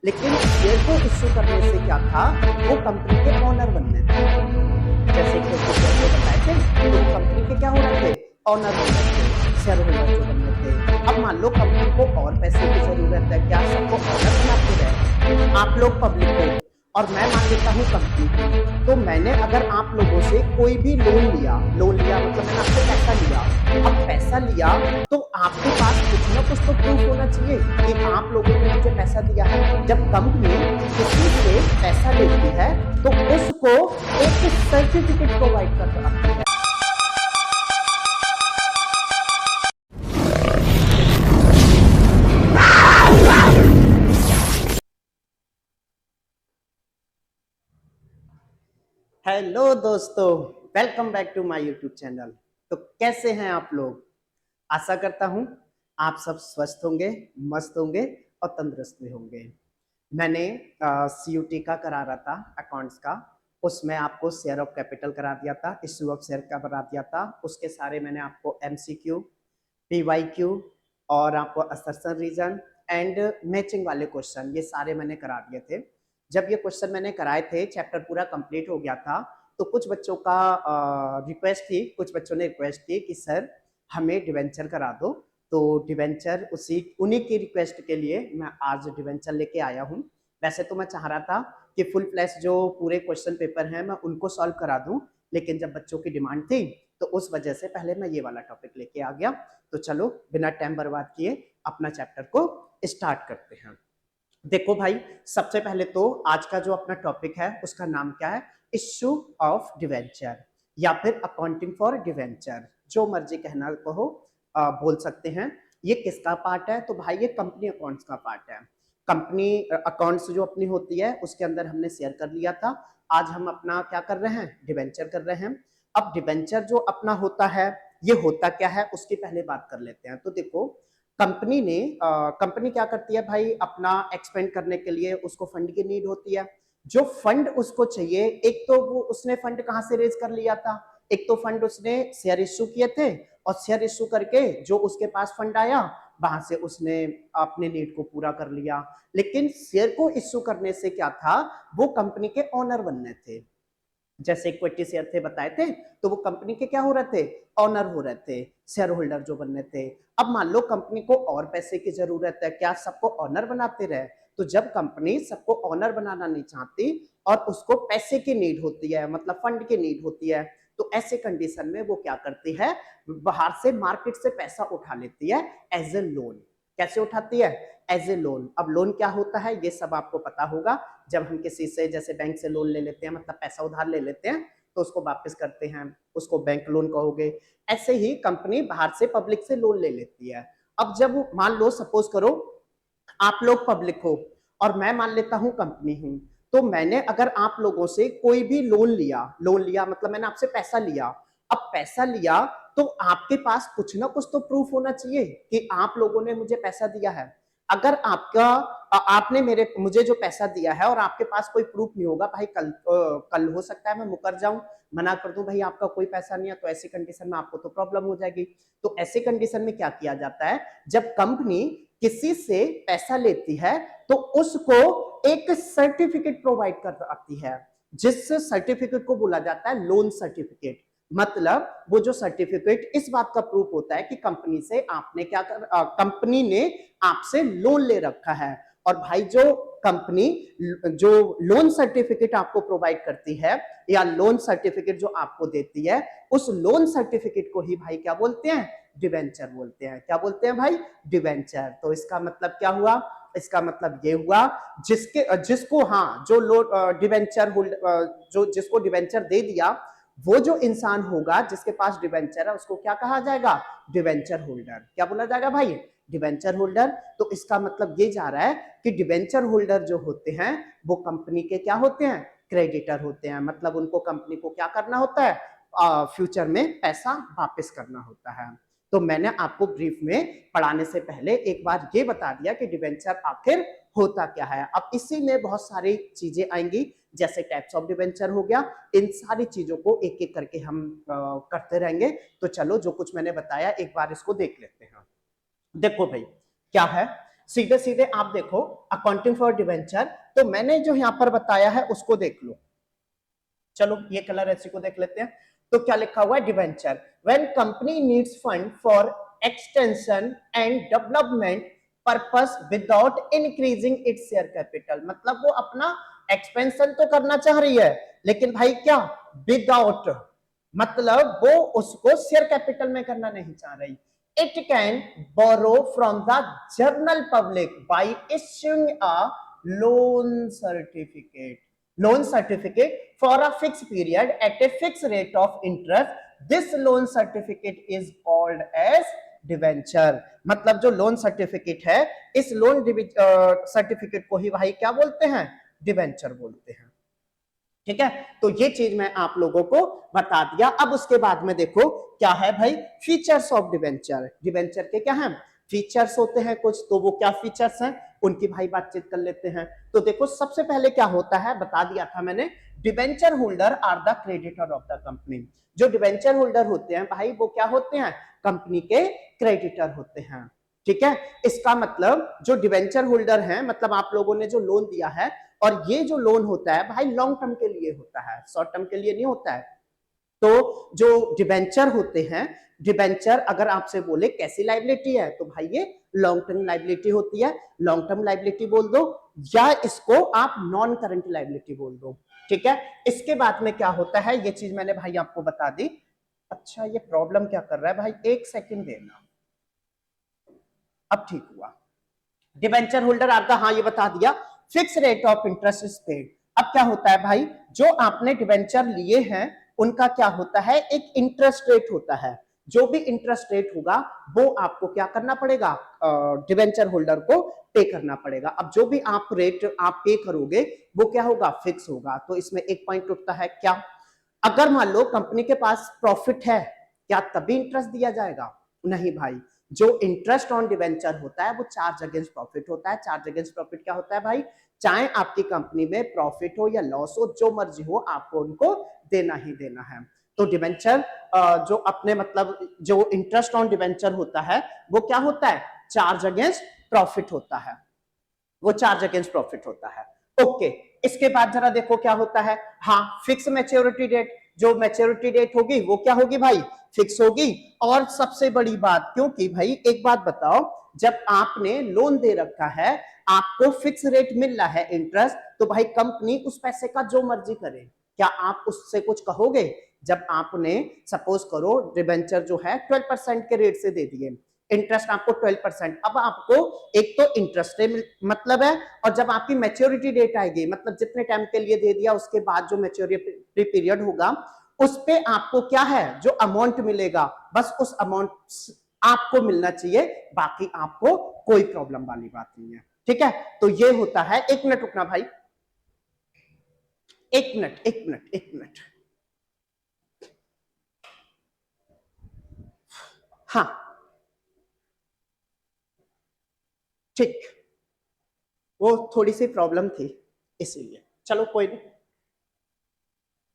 लेकिन शेयर को इश्यू करने से क्या था, वो कंपनी के ओनर बनने थे। जैसे कि बताए थे, तो वो कंपनी के क्या हो रहे थे, ओनर बन रहे थे, शेयर होल्डर जो बनने थे। अब मान लो कंपनी को और पैसे की जरूरत है, क्या सबको ओनर बनाते रहे, आप लोग पब्लिक हो और मैं मान लेता हूँ कंपनी को, तो मैंने अगर आप लोगों से कोई भी लोन लिया मतलब मैंने आपसे पैसा लिया, अब पैसा लिया तो आपके पास कुछ ना कुछ तो प्रूफ होना चाहिए कि आप लोगों ने मुझे पैसा दिया है। जब कंपनी किसी से पैसा लेती है तो उसको एक सर्टिफिकेट प्रोवाइड कर रखती है। हेलो दोस्तों, welcome back to my YouTube channel. तो कैसे हैं आप लोग? आशा करता हूं आप सब स्वस्थ होंगे, मस्त होंगे और तंदुरुस्त भी होंगे। मैंने CUT का करा रहा था, अकाउंट्स का, उसमें आपको शेयर ऑफ कैपिटल करा दिया था, इश्यू ऑफ शेयर का करा दिया था। उसके सारे मैंने आपको MCQ, PYQ और आपको असर्शन रीजन एंड मैचिंग वाले क्वेश्चन, ये सारे मैंने करा दिए थे। जब ये क्वेश्चन मैंने कराए थे, चैप्टर पूरा कंप्लीट हो गया था, तो कुछ बच्चों का रिक्वेस्ट थी, कुछ बच्चों ने रिक्वेस्ट की कि सर हमें डिवेंचर करा दो। तो डिवेंचर उन्हीं की रिक्वेस्ट के लिए मैं आज डिवेंचर लेके आया हूँ। वैसे तो मैं चाह रहा था कि फुल फ्लैश जो पूरे क्वेश्चन पेपर हैं मैं उनको सॉल्व करा दूं, लेकिन जब बच्चों की डिमांड थी तो उस वजह से पहले मैं ये वाला टॉपिक लेके आ गया। तो चलो बिना टाइम बर्बाद किए अपना चैप्टर को स्टार्ट करते हैं। देखो भाई, सबसे पहले तो आज का जो अपना टॉपिक है उसका नाम क्या है, इश्यू ऑफ डिवेंचर या फिर अकाउंटिंग फॉर डिवेंचर, जो मर्जी कहना कहो, बोल सकते हैं। ये किसका पार्ट है? तो भाई ये कंपनी अकाउंट्स का पार्ट है। कंपनी अकाउंट्स जो अपनी होती है उसके अंदर हमने शेयर कर लिया था। आज हम अपना क्या कर रहे हैं, डिवेंचर कर रहे हैं। अब डिवेंचर जो अपना होता है, ये होता क्या है उसकी पहले बात कर लेते हैं। तो देखो, कंपनी क्या करती है भाई, अपना एक्सपेंड करने के लिए उसको फंड की नीड होती है। जो फंड उसको चाहिए, एक तो वो उसने फंड कहां से रेज कर लिया था, एक तो फंड उसने शेयर इश्यू किए थे और शेयर इश्यू करके जो उसके पास फंड आया वहां से उसने अपने नीड को पूरा कर लिया। लेकिन शेयर को इश्यू करने से क्या था, वो कंपनी के ओनर बनने थे। जैसे इक्विटी शेयर थे बताए थे, तो वो कंपनी के क्या हो रहे थे, ओनर हो रहे थे, शेयर होल्डर जो बनने थे। अब मान लो कंपनी को और पैसे की जरूरत है, क्या सबको ओनर बनाते रहे? तो जब कंपनी सबको ओनर बनाना नहीं चाहती और उसको पैसे की नीड होती है, मतलब फंड की नीड होती है, तो ऐसे कंडीशन में वो क्या करती है, बाहर से मार्केट से पैसा उठा लेती है एज ए लोन। कैसे उठाती है? As a loan. अब लोन क्या होता है ये सब आपको पता होगा। जब हम किसी से जैसे बैंक से लोन ले लेते हैं, मतलब पैसा उधार ले लेते हैं, तो उसको वापस करते हैं, उसको बैंक लोन कहोगे। ऐसे ही कंपनी बाहर से पब्लिक से लोन ले लेती है। अब जब मान लो सपोज करो आप लोग पब्लिक हो और मैं मान लेता हूं कंपनी हूं, तो मैंने अगर आप लोगों से कोई भी लोन लिया मतलब मैंने आपसे पैसा लिया। अब पैसा लिया तो आपके पास कुछ ना कुछ तो प्रूफ होना चाहिए कि आप लोगों ने मुझे पैसा दिया है। अगर आपने मुझे जो पैसा दिया है और आपके पास कोई प्रूफ नहीं होगा, भाई कल हो सकता है मैं मुकर जाऊं, मना कर दूं भाई आपका कोई पैसा नहीं है, तो ऐसी कंडीशन में आपको तो प्रॉब्लम हो जाएगी। तो ऐसी कंडीशन में क्या किया जाता है, जब कंपनी किसी से पैसा लेती है तो उसको एक सर्टिफिकेट प्रोवाइड कर आती है, जिस सर्टिफिकेट को बोला जाता है लोन सर्टिफिकेट। मतलब वो जो सर्टिफिकेट इस बात का प्रूफ होता है कि कंपनी से आपने कंपनी ने आपसे लोन ले रखा है। और भाई जो कंपनी जो लोन सर्टिफिकेट आपको प्रोवाइड करती है या लोन सर्टिफिकेट जो आपको देती है, उस लोन सर्टिफिकेट को ही भाई क्या बोलते हैं, डिवेंचर बोलते हैं। क्या बोलते हैं भाई, डिवेंचर। तो इसका मतलब क्या हुआ, इसका मतलब ये हुआ जिसको जो लोन डिवेंचर जो जिसको डिवेंचर दे दिया, वो जो इंसान होगा जिसके पास डिवेंचर है उसको क्या कहा जाएगा, डिवेंचर होल्डर। क्या बोला जाएगा भाई, डिवेंचर होल्डर। तो इसका मतलब ये जा रहा है कि डिवेंचर होल्डर जो होते हैं वो कंपनी के क्या होते हैं, क्रेडिटर होते हैं। मतलब उनको कंपनी को क्या करना होता है, फ्यूचर में पैसा वापस करना होता है। तो मैंने आपको ब्रीफ में पढ़ाने से पहले एक बार ये बता दिया कि डिवेंचर आखिर होता क्या है। अब इसी में बहुत सारी चीजें आएंगी, जैसे टाइप्स ऑफ डिवेंचर हो गया, इन सारी चीजों को एक एक करके हम करते रहेंगे। तो चलो जो कुछ मैंने बताया एक बार इसको देख लेते हैं। देखो भाई क्या है, सीधे सीधे आप देखो अकाउंटिंग फॉर डिवेंचर, तो मैंने जो यहां पर बताया है उसको देख लो। चलो ये कलर ऐसी को देख लेते हैं। तो क्या लिखा हुआ है, debenture, when company needs fund for extension and development purpose without increasing its share capital. मतलब वो अपना एक्सपेंशन तो करना चाह रही है, लेकिन भाई क्या, विदाउट, मतलब वो उसको शेयर कैपिटल में करना नहीं चाह रही। It can borrow from the general public by issuing a loan certificate for a fixed period at a fixed rate of interest. This loan certificate is called as debenture. मतलब जो loan certificate है, इस loan certificate को ही भाई क्या बोलते हैं, debenture बोलते हैं। ठीक है, तो ये चीज मैं आप लोगों को बता दिया। अब उसके बाद में देखो क्या है भाई, फीचर्स ऑफ डिवेंचर। डिवेंचर के क्या है, फीचर्स होते हैं कुछ, तो वो क्या फीचर्स हैं उनकी भाई बातचीत कर लेते हैं। तो देखो सबसे पहले क्या होता है, बता दिया था मैंने, debenture holder are the creditor of the company. जो डिवेंचर होल्डर होते हैं भाई वो क्या होते हैं, कंपनी के क्रेडिटर होते हैं। ठीक है, इसका मतलब जो डिवेंचर होल्डर हैं, मतलब आप लोगों ने जो लोन दिया है, और ये जो लोन होता है भाई लॉन्ग टर्म के लिए होता है, शॉर्ट टर्म के लिए नहीं होता है। तो जो डिवेंचर होते हैं, डिवेंचर अगर आपसे बोले कैसी लाइबिलिटी है, तो भाई ये लॉन्ग टर्म लाइबिलिटी होती है। लॉन्ग टर्म लाइबिलिटी बोल दो, या इसको आप नॉन करंट लाइबिलिटी बोल दो। ठीक है, इसके बाद में क्या होता है, ये चीज मैंने भाई आपको बता दी। अच्छा ये प्रॉब्लम क्या कर रहा है भाई, एक सेकेंड देना, अब ठीक हुआ। डिवेंचर होल्डर आपका, हाँ ये बता दिया, fix rate of interest is paid. अब क्या होता है भाई, जो आपने डिवेंचर लिए हैं उनका क्या होता है, एक इंटरेस्ट रेट होता है। जो भी इंटरेस्ट रेट होगा वो आपको क्या करना पड़ेगा, डिवेंचर होल्डर को पे करना पड़ेगा। अब जो भी आप रेट आप पे करोगे वो क्या होगा, फिक्स होगा। तो इसमें एक पॉइंट उठता है क्या, अगर मान लो कंपनी के पास प्रॉफिट है, क्या तभी इंटरेस्ट दिया जाएगा, नहीं भाई। जो इंटरेस्ट ऑन डिवेंचर होता है वो चार्ज अगेंस्ट प्रॉफिट होता है। चार्ज अगेंस्ट प्रॉफिट क्या होता है भाई, चाहे आपकी कंपनी में प्रॉफिट हो या लॉस हो, जो मर्जी हो, आपको उनको देना ही देना है। तो डिवेंचर जो अपने मतलब जो इंटरेस्ट ऑन डिवेंचर होता है वो क्या होता है, चार्ज अगेंस्ट प्रॉफिट होता है, वो चार्ज अगेंस्ट प्रॉफिट होता है। ओके, इसके बाद जरा देखो क्या होता है, हाँ फिक्स मैच्योरिटी डेट। जो मैच्योरिटी डेट होगी वो क्या होगी भाई, फिक्स होगी। और सबसे बड़ी बात, क्योंकि भाई एक बात बताओ, जब आपने लोन दे रखा है, आपको फिक्स रेट मिल रहा है इंटरेस्ट, तो भाई कंपनी उस पैसे का जो मर्जी करे, क्या आप उससे कुछ कहोगे। जब आपने सपोज करो डिबेंचर जो है 12% के रेट से दे दिए, इंटरेस्ट आपको 12%, अब आपको एक तो इंटरेस्ट मतलब है, और जब आपकी मैच्योरिटी डेट आएगी, मतलब जितने टाइम के लिए दे दिया उसके बाद जो मैच्योरिटी पीरियड होगा उस पे आपको क्या है, जो अमाउंट मिलेगा बस उस अमाउंट आपको मिलना चाहिए, बाकी आपको कोई प्रॉब्लम वाली बात नहीं है। ठीक है, तो ये होता है। एक मिनट रुकना भाई, एक मिनट। हाँ ठीक, वो थोड़ी सी प्रॉब्लम थी इसीलिए, चलो कोई नहीं।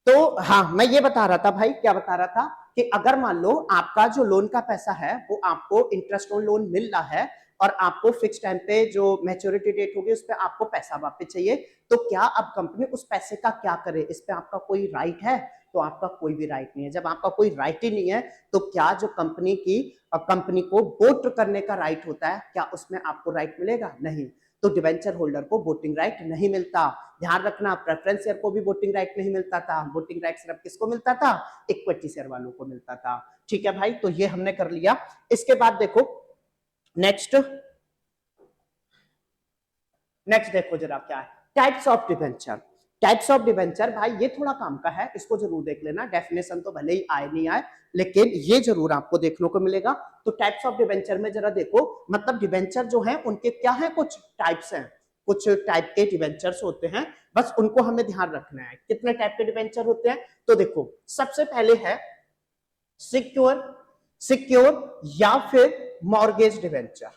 तो हाँ मैं ये बता रहा था भाई, क्या बता रहा था कि अगर मान लो आपका जो लोन का पैसा है वो आपको इंटरेस्ट ऑन लोन मिल रहा है और आपको फिक्स टाइम पे जो मैच्योरिटी डेट होगी उस पर आपको पैसा वापस चाहिए, तो क्या अब कंपनी उस पैसे का क्या करे, इस पे आपका कोई राइट है, तो आपका कोई भी राइट नहीं है। जब आपका कोई राइट ही नहीं है तो क्या जो कंपनी को वोट करने का राइट होता है, क्या उसमें आपको राइट मिलेगा, नहीं। तो डिवेंचर होल्डर को वोटिंग राइट नहीं मिलता। ध्यान रखना, प्रेफरेंस शेयर को भी वोटिंग राइट नहीं मिलता था, वोटिंग राइट सिर्फ किसको मिलता था, इक्विटी शेयर वालों को मिलता था। ठीक है भाई, तो ये हमने कर लिया। इसके बाद देखो नेक्स्ट देखो जरा क्या है, types of debenture. Types of debenture भाई ये थोड़ा काम का है, इसको जरूर देख लेना, डेफिनेशन तो भले ही आए नहीं आए लेकिन ये जरूर आपको देखने को मिलेगा। तो टाइप्स ऑफ डिवेंचर में जरा देखो, मतलब डिवेंचर जो है उनके क्या है, कुछ टाइप्स हैं, कुछ टाइप के डिवेंचर्स होते हैं, बस उनको हमें ध्यान रखना है। कितने टाइप के डिवेंचर होते हैं, तो देखो सबसे पहले है सिक्योर या फिर मॉर्गेज डिवेंचर।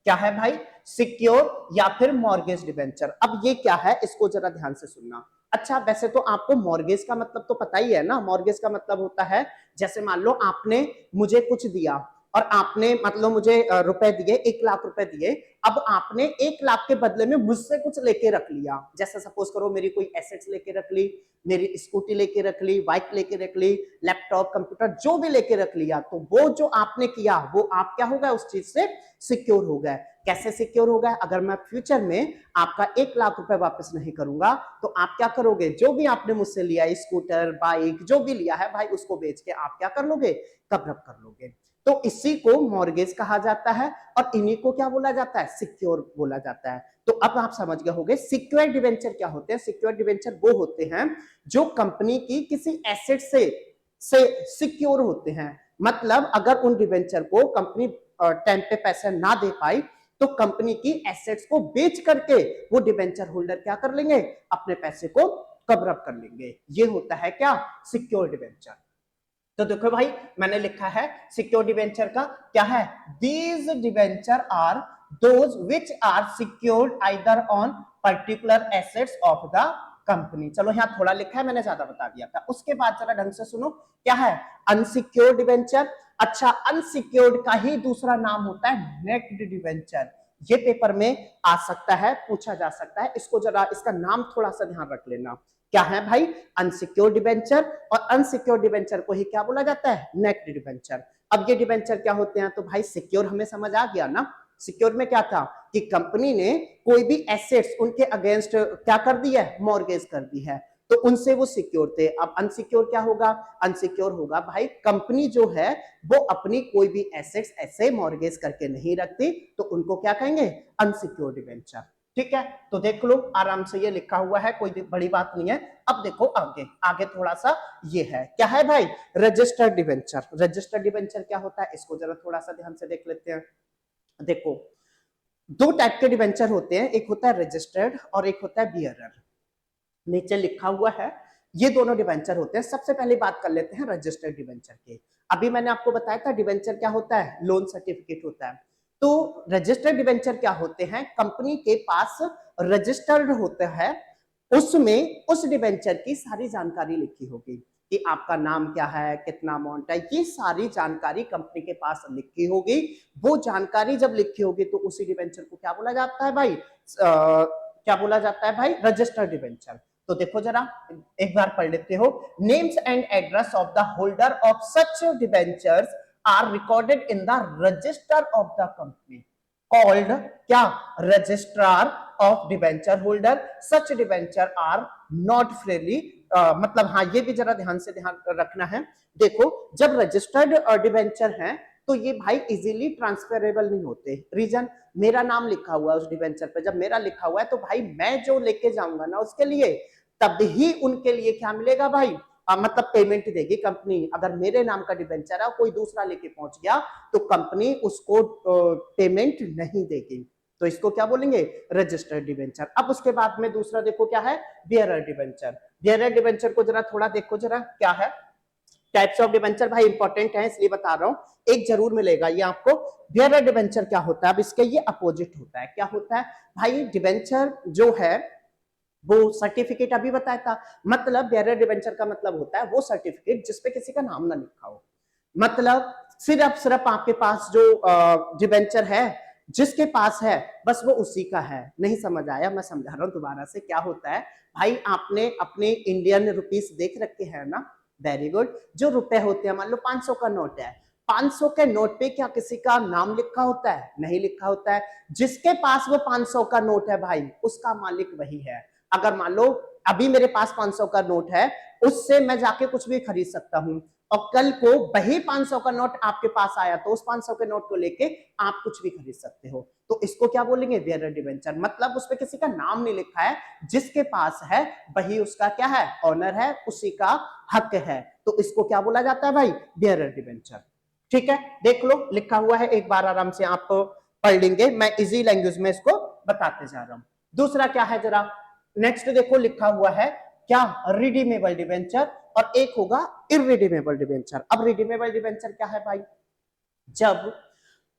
क्या है भाई, सिक्योर या फिर मॉर्गेज डिवेंचर। अब ये क्या है, इसको जरा ध्यान से सुनना। अच्छा वैसे तो आपको मॉर्गेज का मतलब तो पता ही है ना, मॉर्गेज का मतलब होता है जैसे मान लो आपने मुझे कुछ दिया, और आपने मतलब मुझे रुपए दिए, 1 लाख रुपए दिए, अब आपने 1 लाख के बदले में मुझसे कुछ लेके रख लिया, जैसे सपोज करो मेरी कोई एसेट्स लेके रख ली, मेरी स्कूटी लेके रख ली, बाइक लेके रख ली, लैपटॉप कंप्यूटर जो भी लेके रख लिया, तो वो जो आपने किया वो आप क्या होगा, उस चीज से सिक्योर हो गए। कैसे सिक्योर हो गए? अगर मैं फ्यूचर में आपका 1 लाख रुपए वापस नहीं करूंगा तो आप क्या करोगे, जो भी आपने मुझसे लिया, स्कूटर बाइक जो भी लिया है भाई, उसको बेच के आप क्या कर लोगे, कवर अप कर लोगे। तो इसी को मॉर्गेज कहा जाता है और इन्हीं को क्या बोला जाता है, सिक्योर बोला जाता है। तो अब आप समझ गए होंगे सिक्योर्ड डिवेंचर क्या होते हैं। सिक्योर्ड डिवेंचर वो होते हैं जो कंपनी की किसी एसेट से सिक्योर होते हैं। मतलब अगर उन डिवेंचर को कंपनी टाइम पे पैसे ना दे पाई तो कंपनी की एसेट्स को बेच करके वो डिवेंचर होल्डर क्या कर लेंगे, अपने पैसे को कवर अप कर लेंगे। ये होता है क्या, सिक्योर डिवेंचर। तो देखो भाई मैंने लिखा है सिक्योर डिवेंचर का क्या है, these debenture are those which are secured either on particular assets of the company. चलो यहाँ थोड़ा लिखा है, मैंने ज्यादा बता दिया था। उसके बाद जरा ढंग से सुनो, क्या है अनसिक्योर्ड डिवेंचर। अच्छा, अनसिक्योर्ड का ही दूसरा नाम होता है नेक्ड डिवेंचर। ये पेपर में आ सकता है, पूछा जा सकता है, इसको जरा इसका नाम थोड़ा सा ध्यान रख लेना। क्या है भाई, अनसिक्योर्ड डिवेंचर, और अनसिक्योर्ड डिवेंचर को ही क्या बोला जाता है, नेक्ड डिवेंचर। अब ये डिवेंचर क्या होते हैं, तो भाई सिक्योर हमें समझ आ गया ना। सिक्योर में क्या था कि कंपनी ने कोई भी एसेट्स उनके अगेंस्ट क्या कर दी है, मॉर्गेज कर दी है, तो उनसे वो सिक्योर थे। अब अनसिक्योर क्या होगा, अनसिक्योर होगा भाई कंपनी जो है वो अपनी कोई भी एसेट्स ऐसे मॉर्गेज करके नहीं रखती, तो उनको क्या कहेंगे, अनसिक्योर डिवेंचर। ठीक है, तो देख लो आराम से, ये लिखा हुआ है, कोई बड़ी बात नहीं है। अब देखो आगे आगे थोड़ा सा, ये है क्या है भाई, रजिस्टर्ड डिवेंचर। रजिस्टर्ड डिवेंचर क्या होता है, इसको जरा थोड़ा सा ध्यान से देख लेते हैं। देखो दो टाइप के डिवेंचर होते हैं, एक होता है रजिस्टर्ड और एक होता है बियरर। नीचे लिखा हुआ है, ये दोनों डिवेंचर होते हैं। सबसे पहले बात कर लेते हैं रजिस्टर्ड डिवेंचर की। अभी मैंने आपको बताया था डिवेंचर क्या होता है, लोन सर्टिफिकेट होता है। तो रजिस्टर्ड डिवेंचर क्या होते हैं, कंपनी के पास रजिस्टर्ड होता है, उसमें उस डिवेंचर की सारी जानकारी लिखी होगी कि आपका नाम क्या है, कितना अमाउंट है, ये सारी जानकारी कंपनी के पास लिखी होगी। वो जानकारी जब लिखी होगी तो उसी डिवेंचर को क्या बोला जाता है भाई, क्या बोला जाता है भाई, रजिस्टर्ड डिवेंचर। तो देखो जरा एक बार पढ़ लेते हो, names and address of the holder of such debentures are recorded in the register of the company called क्या, registrar of debenture holder. Such debenture are not freely, मतलब हाँ ये भी जरा ध्यान से ध्यान रखना है। देखो जब रजिस्टर्ड डिवेंचर हैं तो ये भाई इजीली ट्रांसफरेबल नहीं होते। रीजन, मेरा नाम लिखा हुआ है उस डिवेंचर पे, जब मेरा लिखा हुआ है तो भाई मैं जो लेके जाऊंगा ना उसके लिए, तब ही उनके लिए क्या मिलेगा भाई, मतलब पेमेंट देगी कंपनी। अगर मेरे नाम का डिवेंचर है कोई दूसरा लेके पहुंच गया तो कंपनी उसको पेमेंट नहीं देगी। तो इसको क्या बोलेंगे, रजिस्टर्ड डिवेंचर। अब उसके बाद में दूसरा देखो क्या है, बियरर डिवेंचर। बियरर डिवेंचर को जरा थोड़ा देखो, जरा क्या है, टाइप्स ऑफ डिवेंचर भाई इंपॉर्टेंट है इसलिए बता रहा हूं, एक जरूर मिलेगा ये आपको। बियरर डिवेंचर क्या होता है, अब इसके ये अपोजिट होता है। क्या होता है भाई, डिवेंचर जो है वो सर्टिफिकेट अभी बताया था, मतलब बेयरर डिवेंचर का मतलब होता है वो सर्टिफिकेट जिसपे किसी का नाम ना लिखा हो। मतलब सिर्फ आपके पास जो डिवेंचर है, जिसके पास है बस वो उसी का है। नहीं समझ आया, मैं समझा रहा हूं दोबारा से। क्या होता है भाई, आपने अपने इंडियन रुपीस देख रखे हैं ना, वेरी गुड। जो रुपए होते हैं, मान लो 500 का नोट है, 500 के नोट पे क्या किसी का नाम लिखा होता है, नहीं लिखा होता है। जिसके पास वो 500 का नोट है भाई, उसका मालिक वही है। अगर मान लो अभी मेरे पास 500 का नोट है, उससे मैं जाके कुछ भी खरीद सकता हूं, और कल को वही 500 का नोट आपके पास आया तो उस 500 के नोट को लेके आप कुछ भी खरीद सकते हो। तो इसको क्या बोलेंगे, बेयरर डिवेंचर। मतलब उस पे किसी का नाम नहीं लिखा है, जिसके पास है वही उसका क्या है, ऑनर है, उसी का हक है। तो इसको क्या बोला जाता है भाई, बेयरर डिवेंचर। ठीक है, देख लो लिखा हुआ है, एक बार आराम से आप पढ़ लेंगे, मैं इजी लैंग्वेज में इसको बताते जा रहा हूं। दूसरा क्या है, जरा नेक्स्ट देखो, लिखा हुआ है क्या, रिडीमेबल डिवेंचर, और एक होगा इररिडीमेबल डिवेंचर। अब रिडीमेबल डिवेंचर क्या है भाई, जब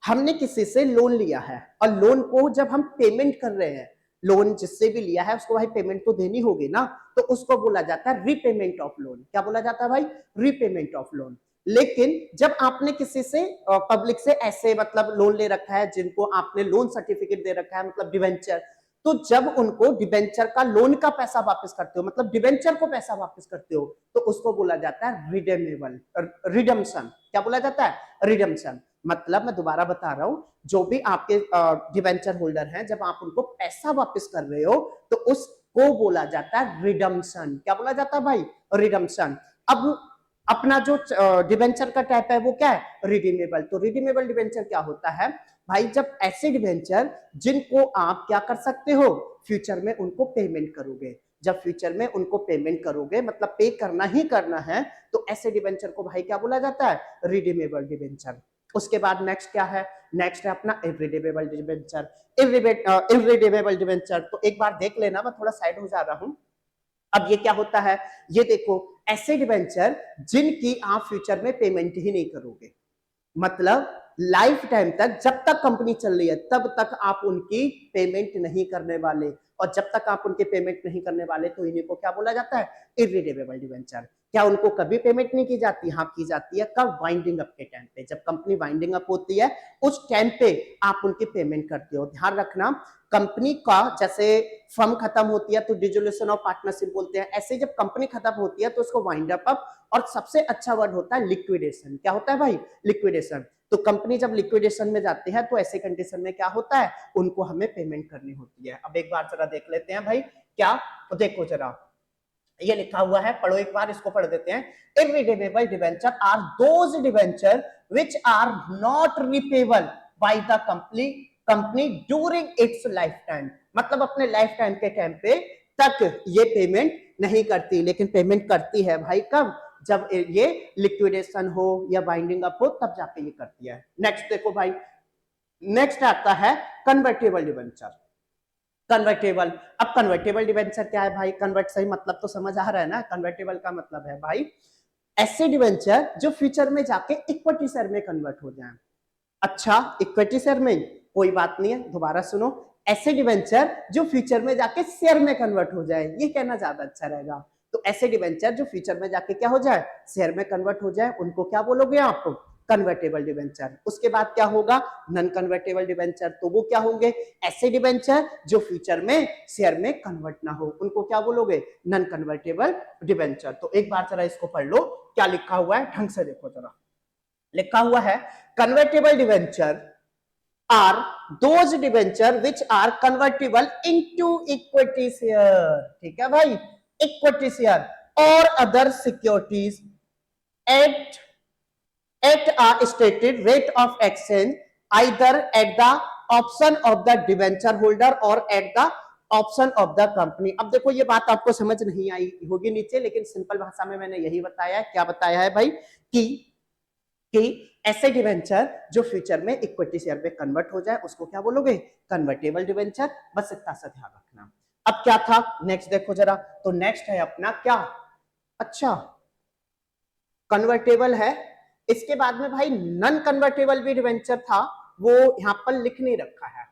हमने किसी से लोन लिया है और लोन को जब हम पेमेंट कर रहे हैं, लोन जिससे भी लिया है उसको भाई पेमेंट तो देनी होगी ना, तो उसको बोला जाता है रीपेमेंट ऑफ लोन। क्या बोला जाता है भाई, रीपेमेंट ऑफ लोन। लेकिन जब आपने किसी से पब्लिक से ऐसे मतलब लोन ले रखा है, जिनको आपने लोन सर्टिफिकेट दे रखा है, मतलब डिवेंचर, तो जब उनको डिवेंचर का लोन का पैसा वापस करते हो, मतलब डिवेंचर को पैसा वापस करते हो, तो उसको बोला जाता है रिडेमेबल, रिडम्पशन। क्या बोला जाता है? रिडम्पशन। मतलब मैं दोबारा बता रहा हूं, जो भी आपके डिवेंचर होल्डर हैं, जब आप उनको पैसा वापस कर रहे हो तो उसको बोला जाता है रिडम्पशन। क्या बोला जाता है भाई? रिडम्पशन। अब अपना जो डिवेंचर का टाइप है वो क्या है? रिडीमेबल। तो रिडीमेबल डिवेंचर क्या होता है भाई? जब ऐसे डिवेंचर जिनको आप क्या कर सकते हो, फ्यूचर में उनको पेमेंट करोगे, जब फ्यूचर में उनको पेमेंट करोगे, मतलब पे करना ही करना है, तो ऐसे डिवेंचर को भाई क्या बोला जाता है? Redeemable debenture. उसके बाद नेक्स्ट क्या है? नेक्स्ट है अपना इररिडेमेबल डिवेंचर। इररिडेमेबल डिवेंचर तो एक बार देख लेना, मैं थोड़ा साइड हो जा रहा हूं। अब ये क्या होता है? ये देखो, ऐसे डिवेंचर जिनकी आप फ्यूचर में पेमेंट ही नहीं करोगे, मतलब लाइफ टाइम तक, जब तक कंपनी चल रही है तब तक आप उनकी पेमेंट नहीं करने वाले, और जब तक आप उनके पेमेंट नहीं करने वाले तो इन्हीं को क्या बोला जाता है? इररिडेमेबल डिवेंचर। क्या उनको कभी पेमेंट नहीं की जाती? हाँ, की जाती है। कब? वाइंडिंग अप के टाइम पे। जब कंपनी वाइंडिंग अप होती है उस टाइम पे आप उनकी पेमेंट करते हो। ध्यान रखना, कंपनी का जैसे फर्म खत्म होती है तो डिसोल्यूशन ऑफ पार्टनरशिप बोलते हैं, ऐसे जब कंपनी खत्म होती है तो उसको वाइंड अप, और सबसे अच्छा वर्ड होता है लिक्विडेशन। क्या होता है भाई? लिक्विडेशन। तो कंपनी जब लिक्विडेशन में जाती है तो ऐसे कंडीशन में क्या होता है? उनको हमें पेमेंट करनी होती है। अब एक बार जरा देख लेते हैं भाई क्या, तो देखो जरा, ये लिखा हुआ है, पढ़ो एक बार, इसको पढ़ देते हैं। Irredeemable debenture are those debenture which are not repayable by the company during its life time. मतलब अपने लाइफ टाइम के टाइम पे तक ये पेमेंट नहीं करती, लेकिन पेमेंट करती है भाई कब? जब ये लिक्विडेशन हो या बाइंडिंग अप हो, तब जाके ये करती है। नेक्स्ट देखो भाई, नेक्स्ट आता है कन्वर्टेबल डिवेंचर। कन्वर्टेबल। अब कन्वर्टेबल डिवेंचर क्या है भाई? कन्वर्ट सही मतलब तो समझ आ रहा है ना? कन्वर्टेबल का मतलब है भाई ऐसे डिवेंचर जो फ्यूचर में जाके इक्विटी शेयर में कन्वर्ट हो जाए। अच्छा, इक्विटी शेयर में कोई बात नहीं है, दोबारा सुनो, ऐसे डिवेंचर जो फ्यूचर में जाके शेयर में कन्वर्ट हो जाए, ये कहना ज्यादा अच्छा रहेगा। तो ऐसे डिवेंचर जो फ्यूचर में जाके क्या हो जाए? शेयर में कन्वर्ट हो जाए, उनको क्या बोलोगे आप? Convertible debenture. उसके बाद क्या होगा? Non convertible debenture. तो वो क्या होंगे? ऐसे डिवेंचर जो फ्यूचर में शेयर में कन्वर्ट ना हो, उनको क्या बोलोगे? Non convertible debenture. तो एक बार जरा इसको पढ़ लो, क्या लिखा हुआ है, ढंग से देखो जरा। लिखा हुआ है convertible debenture are those debenture which are convertible into equity share. ठीक है भाई? इक्विटी शेयर और other securities at a stated rate of exchange either at the option of the debenture holder or at the option of the company. अब देखो, ये बात आपको समझ नहीं आई होगी नीचे, लेकिन सिंपल भाषा में मैंने यही बताया है। क्या बताया है भाई? कि ऐसे डिवेंचर जो फ्यूचर में इक्विटी शेयर में कन्वर्ट हो जाए उसको क्या बोलोगे? Convertible debenture. बस इतना सा ध्यान रखना। अब क्या था नेक्स्ट देखो जरा, तो नेक्स्ट है अपना क्या? अच्छा, कन्वर्टेबल है। इसके बाद में भाई नॉन कन्वर्टेबल भी डिवेंचर था, वो यहां पर लिख नहीं रखा है।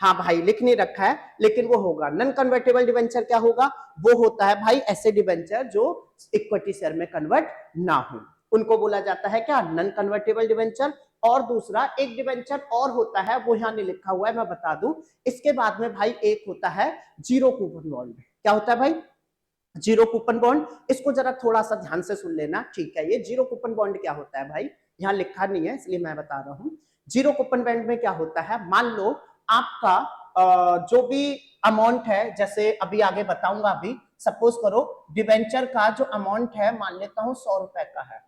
हाँ भाई, लिख नहीं रखा है, लेकिन वो होगा। नॉन कन्वर्टेबल डिवेंचर क्या होगा? वो होता है भाई ऐसे डिवेंचर जो इक्विटी शेयर में कन्वर्ट ना हो, उनको बोला जाता है क्या? Non convertible debenture. और दूसरा एक डिवेंचर और होता है, वो यहां नहीं लिखा हुआ है, मैं बता दूं। इसके बाद में भाई एक होता है जीरो कूपन बॉन्ड। क्या होता है भाई? Zero coupon bond. इसको जरा थोड़ा सा ध्यान से सुन लेना, ठीक है? ये जीरो कूपन बॉन्ड क्या होता है भाई? यहाँ लिखा नहीं है इसलिए मैं बता रहा हूं। जीरो कूपन बॉन्ड में क्या होता है? मान लो आपका जो भी अमाउंट है, जैसे अभी आगे बताऊंगा, अभी सपोज करो डिवेंचर का जो अमाउंट है, मान लेता हूं 100 रुपए का है,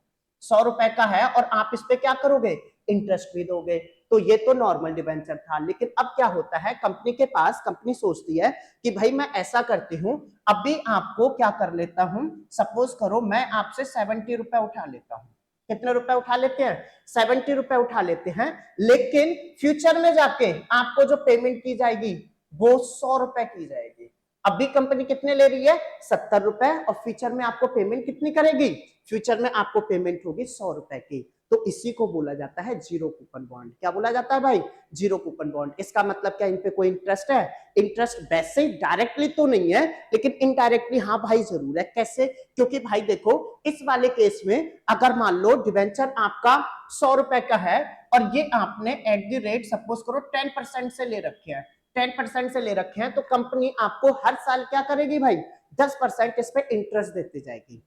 100 रुपए का है, और आप इस पे क्या करोगे? इंटरेस्ट भी दोगे। तो ये तो नॉर्मल डिवेंचर था। लेकिन अब क्या होता है, कंपनी के पास, कंपनी सोचती है कि भाई मैं ऐसा करती हूं, अभी आपको क्या कर लेता हूं, सपोज करो मैं आपसे 70 रुपए उठा लेता हूं। कितने रुपए उठा लेते हैं? 70 रुपए उठा लेते हैं। लेकिन फ्यूचर में जाके आपको जो पेमेंट की जाएगी वो 100 रुपए की जाएगी। अभी कंपनी कितने ले रही है? 70 रुपए, और फ्यूचर में आपको पेमेंट कितनी करेगी? फ्यूचर में आपको पेमेंट होगी 100 रुपए की। तो इसी को बोला जाता है जीरो कूपन बॉन्ड। क्या बोला जाता है भाई? Zero coupon bond. इसका मतलब क्या इन पे कोई इंटरेस्ट है? इंटरेस्ट वैसे ही डायरेक्टली तो नहीं है, लेकिन इनडायरेक्टली हाँ भाई जरूर है। कैसे? क्योंकि भाई देखो इस वाले केस में अगर मान लो डिवेंचर आपका 100 रुपए का है और ये आपने एट द रेट सपोज करो 10% से ले रखे हैं, 10% से ले रखे हैं, तो कंपनी आपको हर साल क्या करेगी भाई? 10% इस पे इंटरेस्ट देती जाएगी।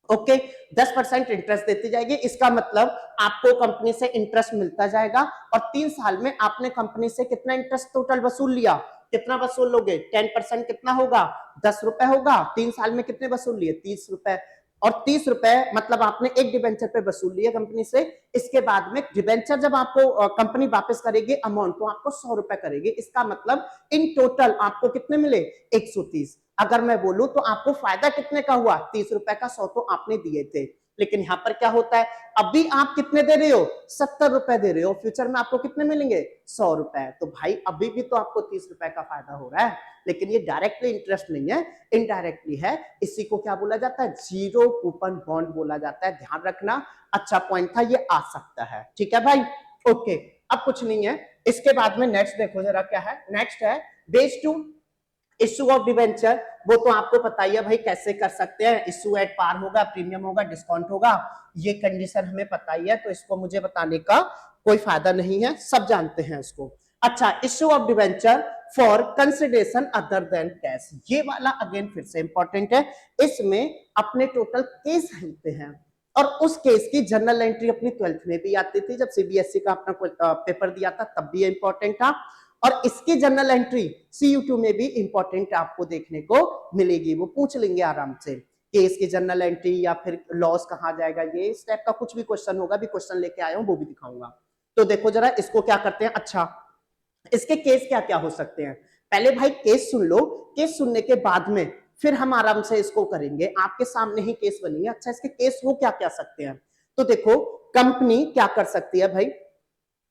ओके 10% इंटरेस्ट देती जाएगी। इसका मतलब आपको कंपनी से इंटरेस्ट मिलता जाएगा और 3 साल में आपने कंपनी से कितना इंटरेस्ट टोटल वसूल लिया? कितना वसूल लोगे? 10% कितना होगा? 10 रुपए होगा। 3 साल में कितने वसूल लिए? 30 रुपए। और 30 रुपए मतलब आपने एक डिबेंचर पे वसूल लिया कंपनी से। इसके बाद में डिबेंचर जब आपको कंपनी वापस करेगी अमाउंट, तो आपको 100 रुपए करेगी। इसका मतलब इन टोटल आपको कितने मिले? 130। अगर मैं बोलूं तो आपको फायदा कितने का हुआ? 30 रुपए का। 100 तो आपने दिए थे, लेकिन यहां पर क्या होता है, अभी आप कितने दे रहे हो? 70 रुपए दे रहे हो। फ्यूचर में आपको कितने मिलेंगे? 100 रुपए। तो भाई अभी भी तो आपको 30 रुपए का फायदा हो रहा है, लेकिन ये डायरेक्टली इंटरेस्ट नहीं है, इनडायरेक्टली है। इसी को क्या बोला जाता है? जीरो कूपन बॉन्ड बोला जाता है। ध्यान रखना, अच्छा पॉइंट था, ये आ सकता है। ठीक है भाई, ओके। अब कुछ नहीं है, इसके बाद में नेक्स्ट देखो जरा क्या है। नेक्स्ट है base to issue of debenture. वो तो आपको पता ही है भाई कैसे कर सकते हैं। इश्यू एट पार होगा, प्रीमियम होगा, डिस्काउंट होगा, ये कंडीशन हमें पता ही है, तो इसको मुझे बताने का कोई फायदा नहीं है, सब जानते हैं इसको। अच्छा, issue of debenture for consideration other than cash, ये वाला अगेन फिर से इंपॉर्टेंट है। इसमें अपने टोटल केस होते हैं और उस केस की जर्नल एंट्री अपनी 12th में भी आती थी, जब सीबीएसई का अपना पेपर दिया था तब भी इंपॉर्टेंट था। और इसकी जनरल एंट्री CU2 में भी इंपॉर्टेंट आपको देखने को मिलेगी। वो पूछ लेंगे आराम से केस की जनरल एंट्री या फिर लॉस कहाँ जाएगा, ये इस टाइप का कुछ भी क्वेश्चन होगा, भी क्वेश्चन लेके आया हूं वो भी दिखाऊंगा। तो देखो जरा इसको क्या करते हैं। अच्छा, इसके केस क्या क्या हो सकते हैं? पहले भाई केस सुन लो, केस सुनने के बाद में फिर हम आराम से इसको करेंगे, आपके सामने ही केस बनेंगे। अच्छा, इसके केस वो क्या क्या सकते हैं? तो देखो कंपनी क्या कर सकती है भाई,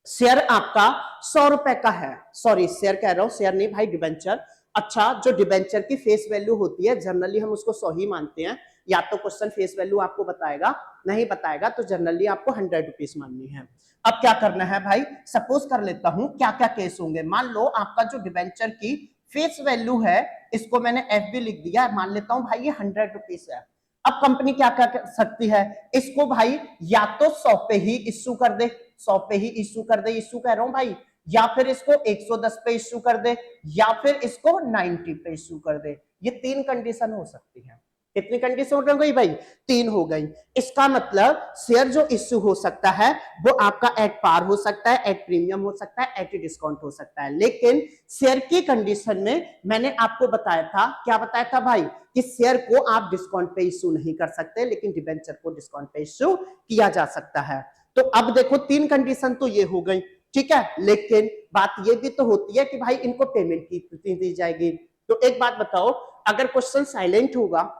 शेयर आपका 100 रुपए का है, सॉरी शेयर कह रहा हूं, शेयर नहीं भाई, डिबेंचर। अच्छा, जो डिबेंचर की फेस वैल्यू होती है जनरली हम उसको 100 ही मानते हैं, या तो क्वेश्चन फेस वैल्यू आपको बताएगा, नहीं बताएगा तो जनरली आपको 100 रुपीज माननी है। अब क्या करना है भाई, सपोज कर लेता हूं क्या क्या केस होंगे। मान लो आपका जो डिबेंचर की फेस वैल्यू है, इसको मैंने एफ भी लिख दिया, मान लेता हूं भाई ये 100 रुपीज है। अब कंपनी क्या क्या कर सकती है, इसको भाई या तो 100 पे ही इश्यू कर दे, 100 पे ही इश्यू कर दे, इश्यू कह रहा हूं भाई, या फिर इसको 110 पे इश्यू कर दे, या फिर इसको 90 पे इश्यू कर दे। ये 3 कंडीशन हो सकती है। कितनी कंडीशन हो गई भाई? 3 हो गई। इसका मतलब शेयर जो इश्यू हो सकता है वो आपका एट पार हो सकता है, एट प्रीमियम हो सकता है, एट डिस्काउंट हो सकता है। लेकिन शेयर की कंडीशन में मैंने आपको बताया था, क्या बताया था भाई, कि शेयर को आप डिस्काउंट पे इश्यू नहीं कर सकते, लेकिन डिबेंचर को डिस्काउंट पे इश्यू किया जा सकता है। तो अब देखो 3 कंडीशन तो ये हो गई, ठीक है। लेकिन बात ये भी तो होती है कि भाई इनको पेमेंट कितनी दी जाएगी। तो एक बात बताओ, अगर क्वेश्चन साइलेंट होगा,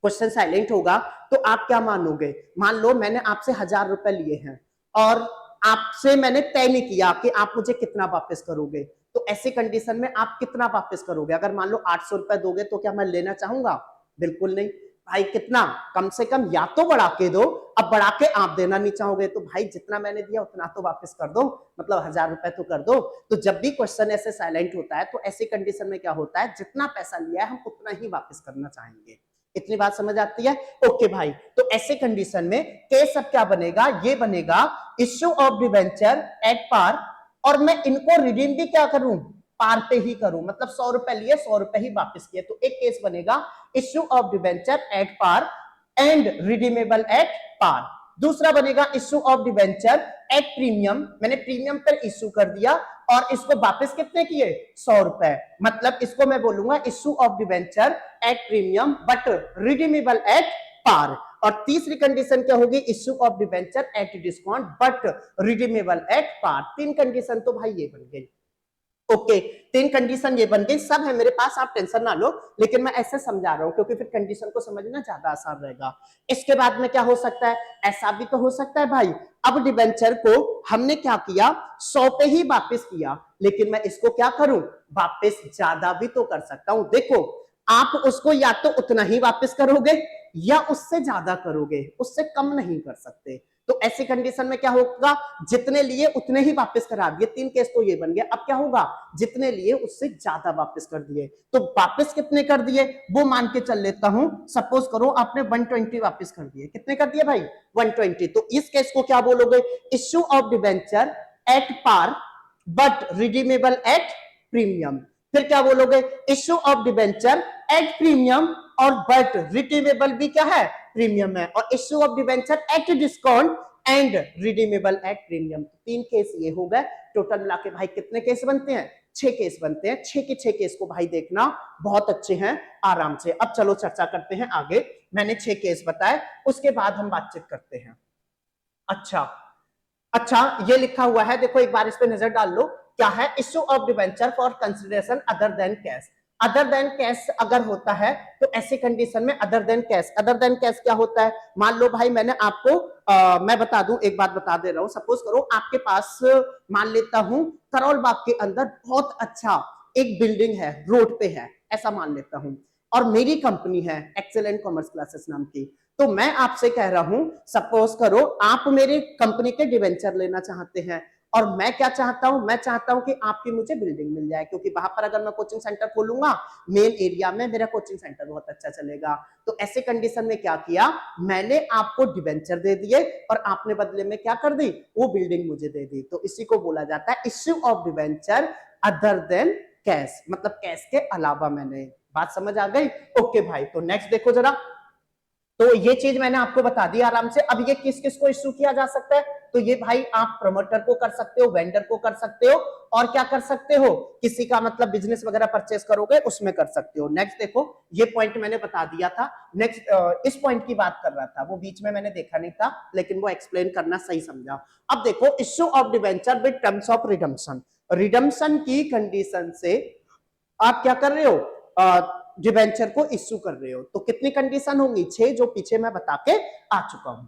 क्वेश्चन साइलेंट होगा तो आप क्या मानोगे? मान लो मैंने आपसे 1000 रुपए लिए हैं और आपसे मैंने तय नहीं किया कि आप मुझे कितना वापस करोगे, तो ऐसी कंडीशन में आप कितना वापस करोगे? अगर मान लो 800 रुपए दोगे तो क्या मैं लेना चाहूंगा? बिल्कुल नहीं भाई। कितना? कम से कम या तो बढ़ा के दो, अब बढ़ा के आप देना नहीं चाहोगे तो भाई जितना मैंने दिया उतना तो वापस कर दो, मतलब 1000 रुपए तो कर दो। तो जब भी क्वेश्चन ऐसे साइलेंट होता है तो ऐसी कंडीशन में क्या होता है, जितना पैसा लिया है हम उतना ही वापस करना चाहेंगे। इतनी बात समझ आती है? ओके भाई, तो ऐसे कंडीशन में केस अब क्या बनेगा, ये बनेगा issue of debenture at par, और मैं इनको रिडीम भी क्या करूं, पार पे ही करूं, मतलब 100 रुपए लिए 100 रुपए ही वापस किए। तो एक केस बनेगा issue of debenture at par and redeemable at par. दूसरा बनेगा issue of debenture at premium, मैंने प्रीमियम पर इश्यू कर दिया और इसको वापस कितने किए, 100 रुपए, मतलब इसको मैं बोलूंगा issue of debenture at premium but redeemable at par. और तीसरी कंडीशन क्या होगी, issue of debenture at discount but redeemable at par. 3 condition तो भाई ये बन गई। ओके, 3 कंडीशन ये बन गई, सब है मेरे पास, आप टेंशन ना लो, लेकिन मैं ऐसे समझा रहा हूं क्योंकि फिर कंडीशन को समझना ज्यादा आसान रहेगा। इसके बाद में क्या हो सकता है, ऐसा भी तो हो सकता है भाई, अब डिबेंचर को हमने क्या किया, 100 पे ही वापस किया, लेकिन मैं इसको क्या करूं, वापस ज्यादा भी तो कर सकता हूं। देखो, आप उसको या तो उतना ही वापस करोगे या उससे ज्यादा करोगे, उससे कम नहीं कर सकते। तो ऐसी कंडीशन में क्या होगा, जितने लिए उतने ही वापस करा दिए, 3 केस तो ये बन गया। अब क्या होगा, जितने लिए उससे ज्यादा वापस कर दिए, तो वापस कितने कर दिए वो मान के चल लेता हूं। सपोज करो आपने 120 वापस कर दिए, कितने कर दिए भाई 120, तो इस केस को क्या बोलोगे, issue of debenture at par but redeemable at premium. फिर क्या बोलोगे, issue of debenture at premium और बट रिडीमेबल भी क्या है, प्रीमियम है, और issue of debenture at discount and redeemable at premium. 3 case ये हो गए। टोटल मिला के भाई कितने केस बनते हैं, 6 केस बनते हैं। 6 के 6 केस को भाई देखना बहुत अच्छे हैं आराम से। अब चलो चर्चा करते हैं आगे। मैंने 6 केस बताए, उसके बाद हम बातचीत करते हैं। अच्छा ये लिखा हुआ है, देखो एक बार इस पे नजर डाल लो, क्या है, issue of debenture for consideration other than cash. Other than cash अगर होता है तो ऐसी कंडीशन में other than cash, other than cash क्या होता है, मान लो भाई मैंने आपको मैं बता दूं, एक बात बता दे रहा हूं, सपोज करो आपके पास मान लेता हूं करौल बाग के अंदर बहुत अच्छा एक बिल्डिंग है, रोड पे है, ऐसा मान लेता हूं, और मेरी कंपनी है एक्सेलेंट कॉमर्स क्लासेस नाम की। तो मैं आपसे कह रहा हूं, सपोज करो आप मेरी कंपनी के डिवेंचर लेना चाहते हैं, और मैं क्या चाहता हूं, मैं चाहता हूं कि आपकी मुझे बिल्डिंग मिल जाए, क्योंकि वहां पर अगर मैं कोचिंग सेंटर खोलूंगा मेन एरिया में, मेरा कोचिंग सेंटर बहुत अच्छा चलेगा। तो ऐसे कंडीशन में क्या किया, मैंने आपको डिवेंचर दे दिए और आपने बदले में क्या कर दी, वो बिल्डिंग मुझे दे दी। तो इसी को बोला जाता है issue of debenture other than cash, मतलब कैश के अलावा। मैंने बात समझ आ गई, ओके भाई। तो नेक्स्ट देखो जरा, तो ये चीज मैंने आपको बता दी आराम से। अब ये किस किस को इश्यू किया जा सकता है, तो ये भाई आप प्रमोटर को कर सकते हो, वेंडर को कर सकते हो, और क्या कर सकते हो, किसी का मतलब बिजनेस वगैरह परचेस करोगे उसमें कर सकते हो। नेक्स्ट देखो, ये पॉइंट मैंने बता दिया था। नेक्स्ट इस पॉइंट की बात कर रहा था, वो बीच में मैंने देखा नहीं था, लेकिन वो एक्सप्लेन करना सही समझा। अब देखो, issue of debenture with terms of redemption, redemption की कंडीशन से आप क्या कर रहे हो, डिबेंचर को इश्यू कर रहे हो। तो कितनी कंडीशन होंगी, 6, जो पीछे मैं बता के आ चुका हूं।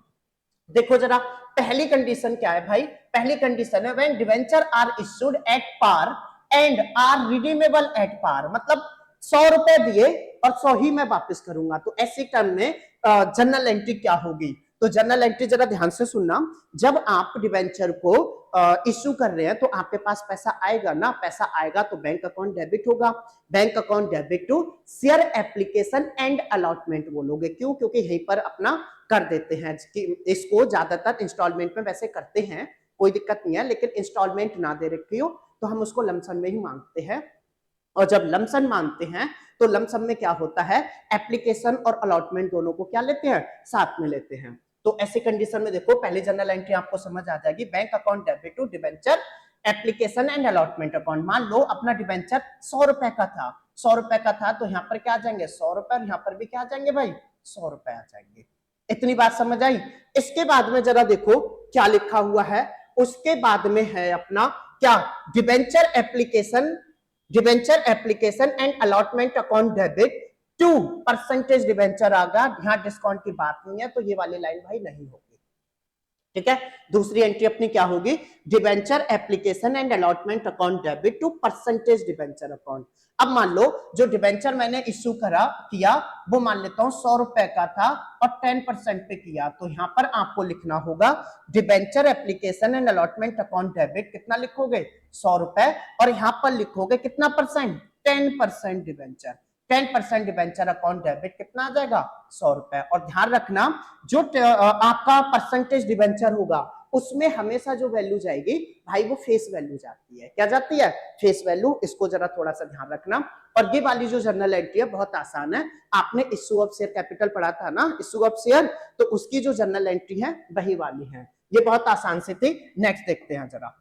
देखो जरा, पहली कंडीशन क्या है भाई, पहली कंडीशन है when debenture are issued at par and are redeemable at par, मतलब 100 रुपए दिए और 100 ही मैं वापस करूंगा। तो ऐसे टर्म में जनरल एंट्री क्या होगी, तो जनरल एंट्री जरा ध्यान से सुनना, जब आप डिबेंचर को इश्यू कर रहे हैं तो आपके पास पैसा आएगा ना, पैसा आएगा तो बैंक अकाउंट डेबिट होगा, bank account debit to share application and allotment बोलोगे। क्यों, क्योंकि यहीं पर अपना कर देते हैं कि इसको ज्यादातर इंस्टॉलमेंट में वैसे करते हैं, कोई दिक्कत नहीं है, लेकिन इंस्टॉलमेंट ना दे रखी हो तो हम उसको लमसम में ही मांगते हैं। और जब लमसम मांगते हैं तो लमसम में क्या होता है, एप्लीकेशन और अलॉटमेंट दोनों को क्या लेते हैं, साथ में लेते हैं। तो ऐसी कंडीशन में देखो, पहली जनरल एंट्री आपको समझ आ जाएगी, bank account debit to debenture application and allotment account. मान लो अपना डिबेंचर 100 रुपए का था, 100 रुपए का था, तो यहाँ पर क्या आ जाएंगे 100 रुपए, और यहाँ पर भी क्या आ जाएंगे भाई 100 रुपए आ जाएंगे। इतनी बात समझ आई। इसके बाद में जरा देखो क्या लिखा हुआ है, उसके बाद में है अपना क्या, debenture application, debenture application and allotment account debit to percentage debenture आगा, यहाँ डिस्काउंट की बात नहीं है, तो ये वाली लाइन भाई नहीं होगी। ठीक है, दूसरी एंट्री अपनी क्या होगी, debenture application and allotment account debit to percentage debenture account. अब मान लो जो डिबेंचर मैंने इश्यू किया वो मान लेता हूं 100 रुपए का था और 10% पे किया, तो यहां पर आपको लिखना होगा debenture application and allotment account debit, कितना लिखोगे 100 रुपए, और यहां पर लिखोगे कितना percent, 10% debenture, 10% debenture account debit कितना आ जाएगा 100 रुपए। और ध्यान रखना जो आपका परसेंटेज डिबेंचर होगा उसमें हमेशा जो वैल्यू जाएगी भाई वो फेस वैल्यू जाती है, क्या जाती है, फेस वैल्यू। इसको जरा थोड़ा सा ध्यान रखना। और ये वाली जो जर्नल एंट्री है बहुत आसान है, आपने इश्यू ऑफ शेयर कैपिटल पढ़ा था ना, इश्यू ऑफ शेयर, तो उसकी जो जर्नल एंट्री है वही वाली है, ये बहुत आसान से थी। नेक्स्ट देखते हैं जरा,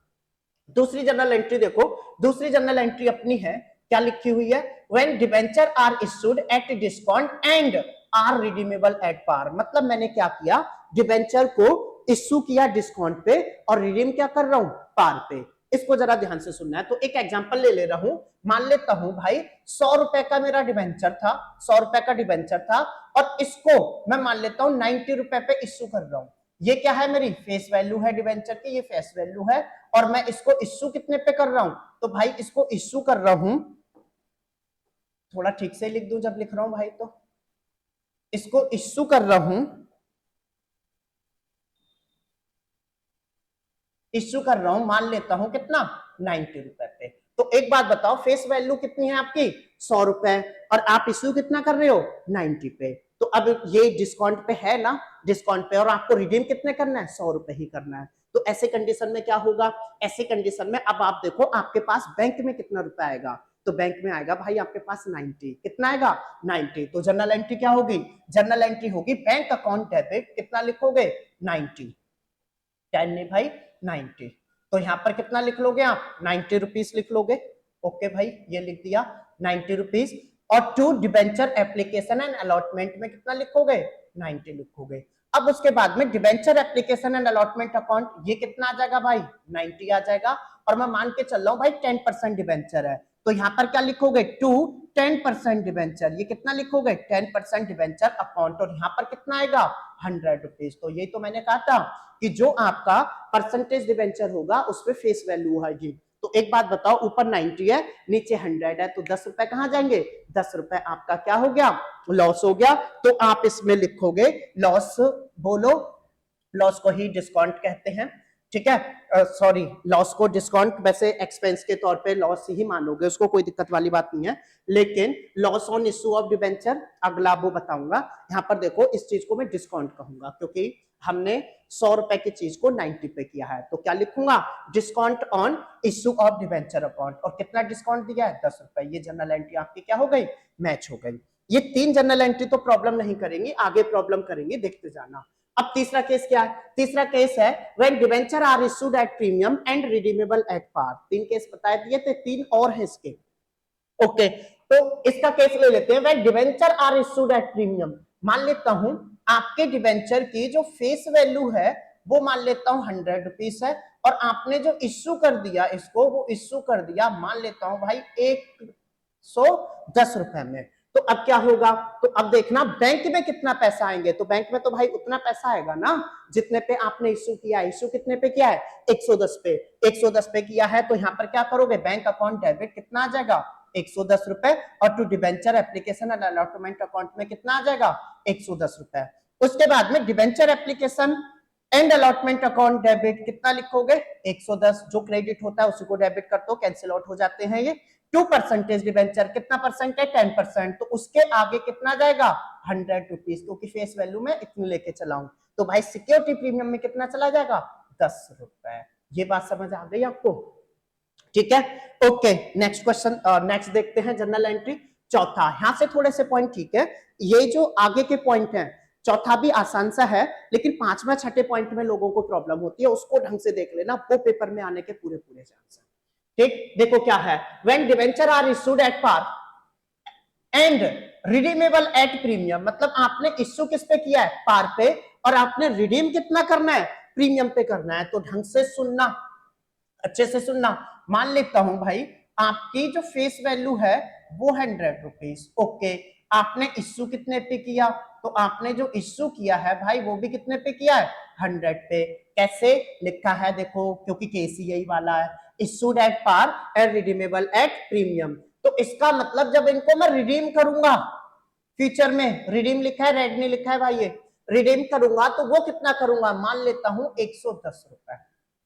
दूसरी जनरल एंट्री देखो, दूसरी जनरल एंट्री अपनी है, क्या लिखी हुई है, when debenture are issued at discount and are redeemable at par. मतलब मैंने क्या किया, डिबेंचर को इश्यू किया डिस्काउंट पे और रिडीम क्या कर रहा हूं, पार पे। इसको जरा ध्यान से सुनना है। तो एक एग्जांपल ले रहा हूं, मान लेता हूं भाई 100 रुपए का मेरा डिबेंचर था, 100 रुपए का डिबेंचर था, और इसको मैं मान लेता हूं 90 रुपए पे इश्यू कर रहा हूं। ये क्या है, मेरी फेस वैल्यू है डिबेंचर की, ये फेस वैल्यू है, और मैं इसको इश्यू कितने पे कर रहा हूं, तो भाई इसको इश्यू कर रहा हूं, थोड़ा ठीक से लिख दूं जब लिख रहा हूं भाई, तो इसको इश्यू कर रहा हूं इश्यू कर रहा हूं, मान लेता हूं कितना 90 रुपए पे। तो एक बात बताओ, फेस वैल्यू कितनी है आपकी 100 रुपए, और आप इश्यू कितना कर रहे हो 90 पे। तो अब ये डिस्काउंट पे है ना, डिस्काउंट पे, और आपको रिडीम कितने करना है 100 रुपए ही करना है। तो ऐसे कंडीशन में क्या होगा, ऐसे कंडीशन में अब आप देखो आपके पास बैंक में कितना रुपया आएगा, तो बैंक में आएगा भाई आपके पास 90, कितना आएगा 90। तो जनरल एंट्री क्या होगी, जनरल एंट्री होगी बैंक अकाउंट डेबिट, कितना लिखोगे 90, 10 नहीं भाई 90। तो यहां पर कितना लिख लोगे आप 90 रुपीज लिख लोगे। ओके भाई ये लिख दिया 90 रुपीज। और to debenture application and allotment में कितना लिखोगे 90 लिखोगे। अब उसके बाद में debenture application and allotment account, ये कितना आ जाएगा भाई 90 आ जाएगा। और मैं मान के चल रहा हूं भाई 10% डिबेंचर है, तो यहां पर क्या लिखोगे टू 10% डिबेंचर, ये कितना लिखोगे 10% डिबेंचर अकाउंट, और यहां पर कितना आएगा 100 रुपीज। तो यही तो मैंने कहा था कि जो आपका परसेंटेज डिबेंचर होगा उस पर फेस वैल्यू आएगी। तो एक बात बताओ, ऊपर 90 है नीचे 100 है, तो 10 रुपए कहां जाएंगे, 10 रुपए आपका क्या हो गया लॉस हो गया। तो आप इसमें लिखोगे लॉस, बोलो लॉस को ही डिस्काउंट कहते हैं, ठीक है, सॉरी लॉस को डिस्काउंट, वैसे एक्सपेंस के तौर पे लॉस ही मानोगे उसको, कोई दिक्कत वाली बात नहीं है। लेकिन loss on issue of debenture अगला वो बताऊंगा। यहाँ पर देखो इस चीज को मैं डिस्काउंट कहूंगा, क्योंकि हमने 100 रुपए की चीज को 90 पे किया है। तो क्या लिखूंगा discount on issue of debenture account, और कितना डिस्काउंट दिया है 10 रुपए। ये जनरल एंट्री आपकी क्या हो गई मैच हो गई। ये 3 जनरल एंट्री तो प्रॉब्लम नहीं करेंगी, आगे प्रॉब्लम करेंगे, देखते जाना। अब तीसरा केस क्या है, तीसरा केस है when debenture are issued at premium and redeemable at par. 3 case बताए दिए थे, 3 और है इसके। ओके तो इसका केस ले लेते हैं, when debenture are issued at premium. मान लेता हूं आपके डिबेंचर की जो फेस वैल्यू है वो मान लेता हूं 100 रुपीज है, और आपने जो इश्यू कर दिया इसको, वो इश्यू कर दिया मान लेता हूं भाई 110 रुपए में। तो अब क्या होगा, तो अब देखना बैंक में कितना पैसा आएंगे, तो बैंक में तो भाई उतना पैसा आएगा ना जितने पे आपने इश्यू किया है। इश्यू कितने पे किया है 110 पे, 110 पे किया है, तो यहां पर क्या करोगे बैंक अकाउंट डेबिट कितना आ जाएगा 110 रुपए, और to debenture application and allotment account में कितना आ जाएगा 110 रुपए। उसके बाद में debenture application and allotment account debit कितना लिखोगे 110, जो क्रेडिट होता है उसी को डेबिट कर दो, कैंसिल आउट हो जाते हैं ये। 2% डिबेंचर कितना परसेंट है 10%, तो उसके आगे कितना जाएगा 100 रुपीज, क्योंकि फेस वैल्यू में इतनी लेके चलाऊं। तो भाई सिक्योरिटी प्रीमियम में कितना चला जाएगा 10 रुपए। ये बात समझ आ गई आपको, ठीक है। ओके नेक्स्ट क्वेश्चन, नेक्स्ट देखते हैं जनरल एंट्री चौथा। यहां से थोड़े से पॉइंट ठीक है, ये जो आगे के पॉइंट हैं चौथा भी आसान सा है, लेकिन 5वें 6ठे पॉइंट में लोगों को प्रॉब्लम होती है, उसको ढंग से देख लेना, वो पेपर में आने के पूरे पूरे चांस है। ठीक देखो क्या है, when debenture are issued at par and redeemable at premium, मतलब आपने इश्यू किस पे किया है पार पे, और आपने रिडीम कितना करना है प्रीमियम पे करना है। तो ढंग से सुनना, अच्छे से सुनना। मान लेता हूं भाई आपकी जो फेस वैल्यू है वो 100 रुपीज, ओके, आपने इश्यू कितने पे किया, तो आपने जो इश्यू किया है भाई वो भी कितने पे किया है 100 पे। कैसे लिखा है देखो, क्योंकि केस यही वाला है, issued at par and redeemable at premium. तो इसका मतलब जब इनको मैं रिडीम करूंगा, फ्यूचर में रिडीम लिखा है रेड नहीं लिखा है भाई, ये रिडीम करूंगा तो वो कितना करूंगा, मान लेता हूं 110 रुपए।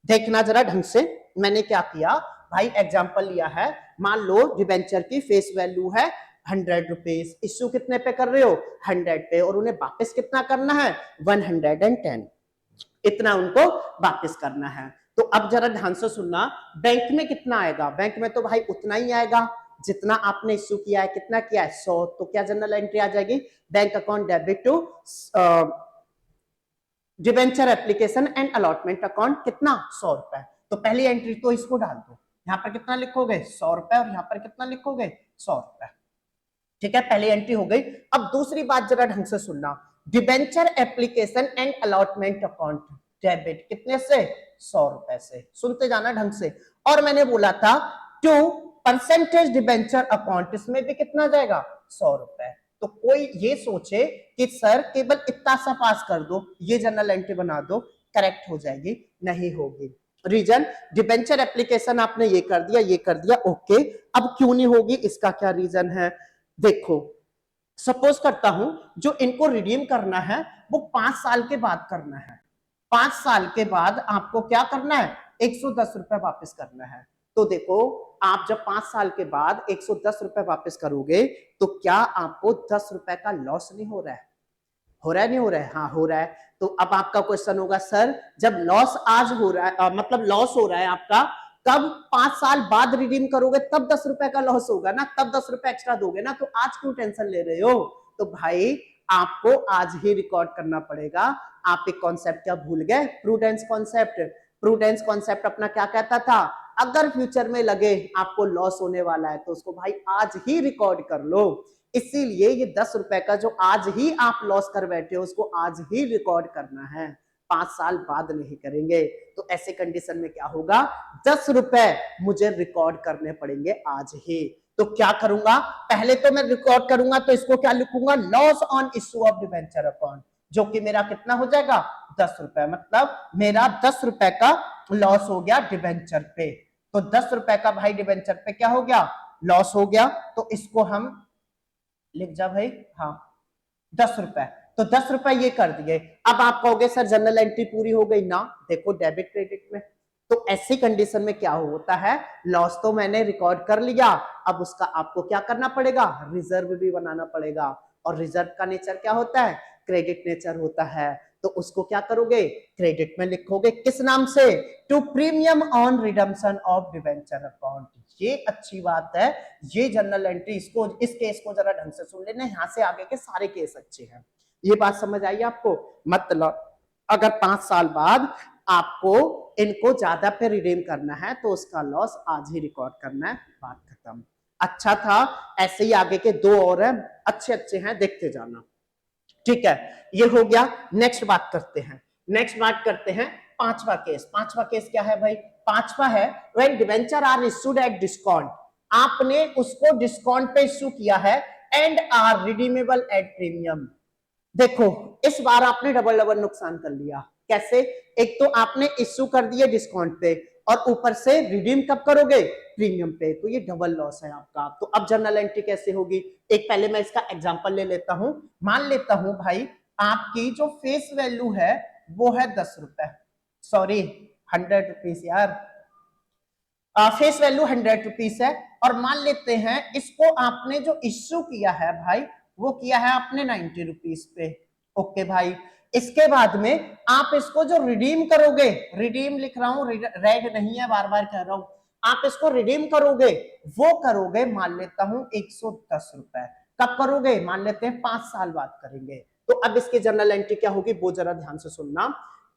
देखना जरा ढंग से, मैंने क्या किया भाई एग्जांपल लिया है, मान लो डिबेंचर की फेस वैल्यू है 100 रुपीज, इश्यू कितने पे कर रहे हो 100 पे, और उन्हें वापस कितना करना है 110, इतना उनको वापस करना है। तो अब जरा ध्यान से सुनना, बैंक में कितना आएगा, बैंक में तो भाई उतना ही आएगा जितना आपने इश्यू किया है, कितना किया है 100। तो क्या जनरल एंट्री आ जाएगी bank account debit to debenture application and allotment account कितना 100 रुपए। तो पहली एंट्री तो इसको डाल दो, यहाँ पर कितना लिखोगे 100 रुपए, और यहाँ पर कितना लिखोगे 100 रुपए, ठीक है, पहली एंट्री हो गई। अब दूसरी बात जरा ढंग से सुनना, debenture application and allotment account debit कितने से 100 रुपए से, सुनते जाना ढंग से। और मैंने बोला था टू परसेंटेज डिबेंचर अकाउंट, इसमें भी कितना जाएगा 100 रुपए। तो कोई ये सोचे कि सर केवल इतना सा पास कर दो, ये जनरल एंट्री बना दो, करेक्ट हो जाएगी, नहीं होगी। रीजन डिबेंचर एप्लीकेशन आपने ये कर दिया, ये कर दिया, ओके, अब क्यों नहीं होगी, इसका क्या रीजन है देखो। सपोज करता हूं जो इनको रिडीम करना है वो 5 साल के बाद करना है, 5 साल के बाद आपको क्या करना है 110 रुपए वापस करना है। तो देखो आप जब 5 साल के बाद 110 रुपए वापस करोगे तो क्या आपको 10 रुपए का लॉस नहीं हो रहा है? हो रहा है नहीं हो रहा है? हाँ हो रहा है। तो अब आपका क्वेश्चन होगा सर जब लॉस आज हो रहा है मतलब लॉस हो रहा है आपका, कब 5 साल बाद रिडीम करोगे तब 10 रुपए का लॉस होगा ना, तब 10 रुपए एक्स्ट्रा दोगे ना, तो आज क्यों टेंशन ले रहे हो? तो भाई आपको आज ही रिकॉर्ड करना पड़ेगा। आप एक कॉन्सेप्ट क्या भूल गए? Prudence concept. प्रूडेंस कॉन्सेप्ट अपना क्या कहता था? अगर फ्यूचर में लगे आपको लॉस होने वाला है तो उसको भाई आज ही रिकॉर्ड कर लो। इसीलिए ये 10 रुपए का जो आज ही आप लॉस कर बैठे हो उसको आज ही रिकॉर्ड करना है, 5 साल बाद नहीं करेंगे। तो ऐसे कंडीशन में क्या होगा? 10 रुपए मुझे रिकॉर्ड करने पड़ेंगे आज ही। तो क्या करूंगा? पहले तो मैं रिकॉर्ड करूंगा तो इसको क्या लिखूंगा? Loss on issue of debenture account, जो कि मेरा कितना हो जाएगा? 10 रुपए। मतलब मेरा 10 रुपए का लॉस हो गया डिबेंचर पे। तो 10 रुपए का भाई डिबेंचर पे क्या हो गया? लॉस हो गया। तो इसको हम लिख जा भाई, हाँ 10 रुपए। तो 10 रुपए ये कर दिए। अब आप कहोगे सर जनरल एंट्री पूरी हो गई ना, देखो डेबिट क्रेडिट में। तो ऐसी कंडीशन में क्या होता है? लॉस तो मैंने रिकॉर्ड कर लिया, अब उसका आपको क्या करना पड़ेगा? रिजर्व भी बनाना पड़ेगा। और रिजर्व का नेचर क्या होता है? क्रेडिट नेचर होता है। तो उसको क्या करोगे? क्रेडिट में लिखोगे। किस नाम से? To premium on redemption of debenture account. ये अच्छी बात है, ये जनरल एंट्री, इसको इस केस को जरा ढंग से सुन लेना, यहां से आगे के सारे केस अच्छे हैं। ये बात समझ आई आपको? मतलब अगर 5 साल बाद आपको इनको ज्यादा पे रिडीम करना है तो उसका लॉस आज ही रिकॉर्ड करना है, बात खत्म। अच्छा था। ऐसे ही आगे के 2 और हैं, अच्छे अच्छे हैं, देखते जाना। ठीक है, ये हो गया। नेक्स्ट बात करते हैं। नेक्स्ट बात करते हैं पांचवा केस। पांचवा केस क्या है भाई? पांचवा है when debenture are issued at discount. आपने उसको डिस्काउंट पे इश्यू किया है and are redeemable at premium. देखो इस बार आपने डबल डबल नुकसान कर लिया। कैसे? एक तो आपने इश्यू कर दिए डिस्काउंट पे और ऊपर से रिडीम कब करोगे? प्रीमियम पे। तो ये डबल लॉस है आपका। तो अब जनरल एंट्री कैसे होगी? एक पहले मैं इसका एग्जांपल ले लेता हूं। मान लेता हूं भाई आपकी जो फेस वैल्यू है वो है 10 रुपए, सॉरी 100 रुपीज यार। फेस वैल्यू 100 रुपीज है और मान लेते हैं इसको आपने जो इश्यू किया है भाई वो किया है आपने 90 रुपीज पे। ओके भाई, इसके बाद में आप इसको जो रिडीम करोगे, रिडीम लिख रहा हूं, रेड नहीं है, बार बार कह रहा हूं, आप इसको रिडीम करोगे, वो करोगे मान लेता हूं 110 रुपए। कब करोगे? मान लेते हैं 5 साल बाद करेंगे। तो अब इसकी जनरल एंट्री क्या होगी वो जरा ध्यान से सुनना।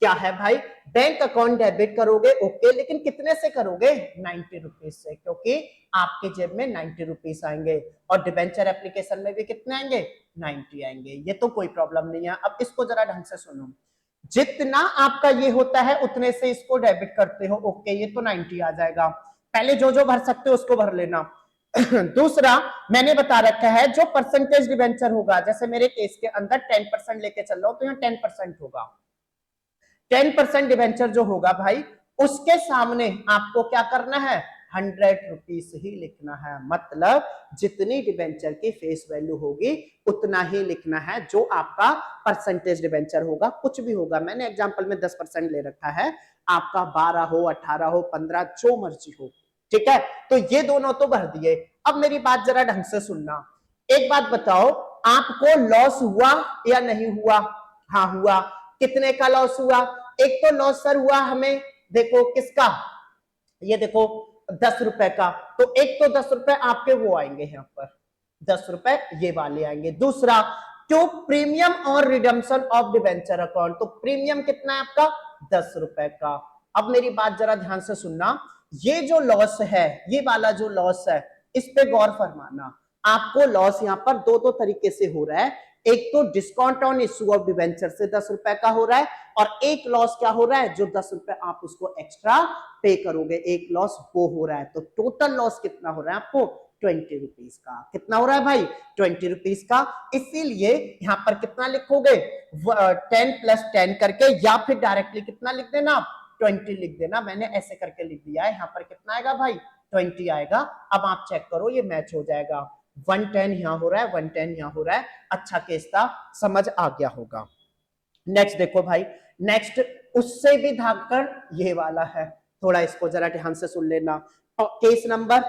क्या है भाई? बैंक अकाउंट डेबिट करोगे, ओके, लेकिन कितने से करोगे? 90 रुपीज से, क्योंकि आपके जेब में 90 रुपीज आएंगे और डिबेंचर एप्लीकेशन में भी कितने आएंगे? 90 आएंगे। ये तो कोई प्रॉब्लम नहीं है। अब इसको जरा ढंग से सुनो। जितना आपका ये होता है उतने से इसको डेबिट करते हो, ओके, ये तो 90 आ जाएगा। पहले जो जो भर सकते हो उसको भर लेना। दूसरा मैंने बता रखा है जो परसेंटेज डिबेंचर होगा, जैसे मेरे केस के अंदर 10% लेके चल रहा हूं तो यहाँ 10% होगा। 10% डिबेंचर जो होगा भाई उसके सामने आपको क्या करना है? 100 रुपीज ही लिखना है। मतलब जितनी डिबेंचर की फेस वैल्यू होगी उतना ही लिखना है। जो आपका परसेंटेज डिबेंचर होगा, कुछ भी होगा, मैंने एग्जांपल में 10% ले रखा है, आपका 12 हो, 18 हो, 15, जो मर्जी हो। ठीक है, तो ये दोनों तो भर दिए। अब मेरी बात जरा ढंग से सुनना। एक बात बताओ, आपको लॉस हुआ या नहीं हुआ? हाँ हुआ। कितने का लॉस हुआ? एक तो लॉस सर हुआ हमें, देखो किसका, ये देखो 10 रुपए का। तो एक तो 10 रुपए आपके वो आएंगे यहाँ पर, 10 रुपए ये वाले आएंगे। दूसरा टू प्रीमियम और रिडम्पशन ऑफ डिबेंचर अकाउंट। तो प्रीमियम कितना है आपका? 10 रुपए का। अब मेरी बात जरा ध्यान से सुनना। ये जो लॉस है, ये वाला जो लॉस है, इस पे गौर फरमाना। आपको लॉस यहाँ पर दो दो तरीके से हो रहा है। एक तो discount on issue of debenture से 10 रुपए का हो रहा है और एक लॉस क्या हो रहा है? जो 10 रुपए आप उसको एक्स्ट्रा पे करोगे, एक लॉस वो हो रहा है। तो टोटल लॉस कितना हो रहा है आपको? 20 रुपीज का। कितना हो रहा है भाई? 20 रुपीज का। इसीलिए यहां पर कितना लिखोगे? 10 + 10 करके, या फिर डायरेक्टली कितना लिख देना? 20 लिख देना। मैंने ऐसे करके लिख दिया है। यहाँ पर कितना आएगा भाई? 20 आएगा। अब आप चेक करो, ये मैच हो जाएगा। 110 यहां हो रहा है, 110 यहां हो रहा है। अच्छा केस था, समझ आ गया होगा। नेक्स्ट देखो भाई, नेक्स्ट उससे भी भागकर ये वाला है। थोड़ा इसको जरा ध्यान से सुन लेना। और केस नंबर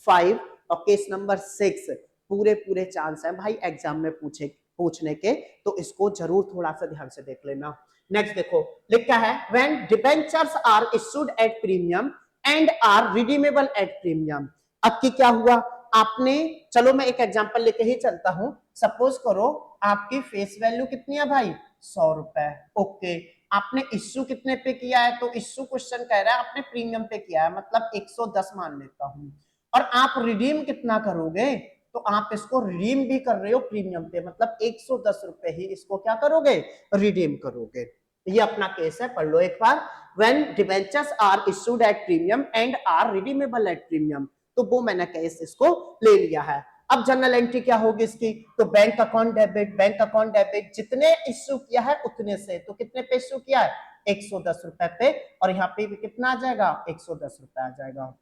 5 और केस नंबर 6 पूरे पूरे चांस है भाई एग्जाम में पूछने के, तो इसको जरूर थोड़ा सा ध्यान से देख लेना। नेक्स्ट देखो लिखा है when debentures are issued at premium and are redeemable at premium. अब की क्या हुआ, आपने, चलो मैं एक एग्जांपल लेके ही चलता हूं। सपोज करो आपकी फेस वैल्यू कितनी है भाई, 100 रुपए। ओके, आपने इश्यू कितने पे किया है, तो इश्यू क्वेश्चन कह रहा है आपने प्रीमियम पे किया है, मतलब 110 मान लेता हूं। और आप रिडीम कितना करोगे, तो आप इसको रिडीम भी कर रहे हो प्रीमियम पे, मतलब 110 रुपए ही इसको क्या करोगे, रिडीम करोगे। ये अपना केस है, पढ़ लो एक बार। When debentures are issued at premium and are redeemable at premium, तो वो मैंने केस इसको ले लिया है। अब जनरल एंट्री क्या होगी इसकी, तो bank account debit, bank account debit जितने इश्यू किया है उतने से, तो कितने पे इश्यू किया है, 110 रुपए पे, और यहाँ पे भी कितना आ जाएगा, 110 रुपए आ जाएगा।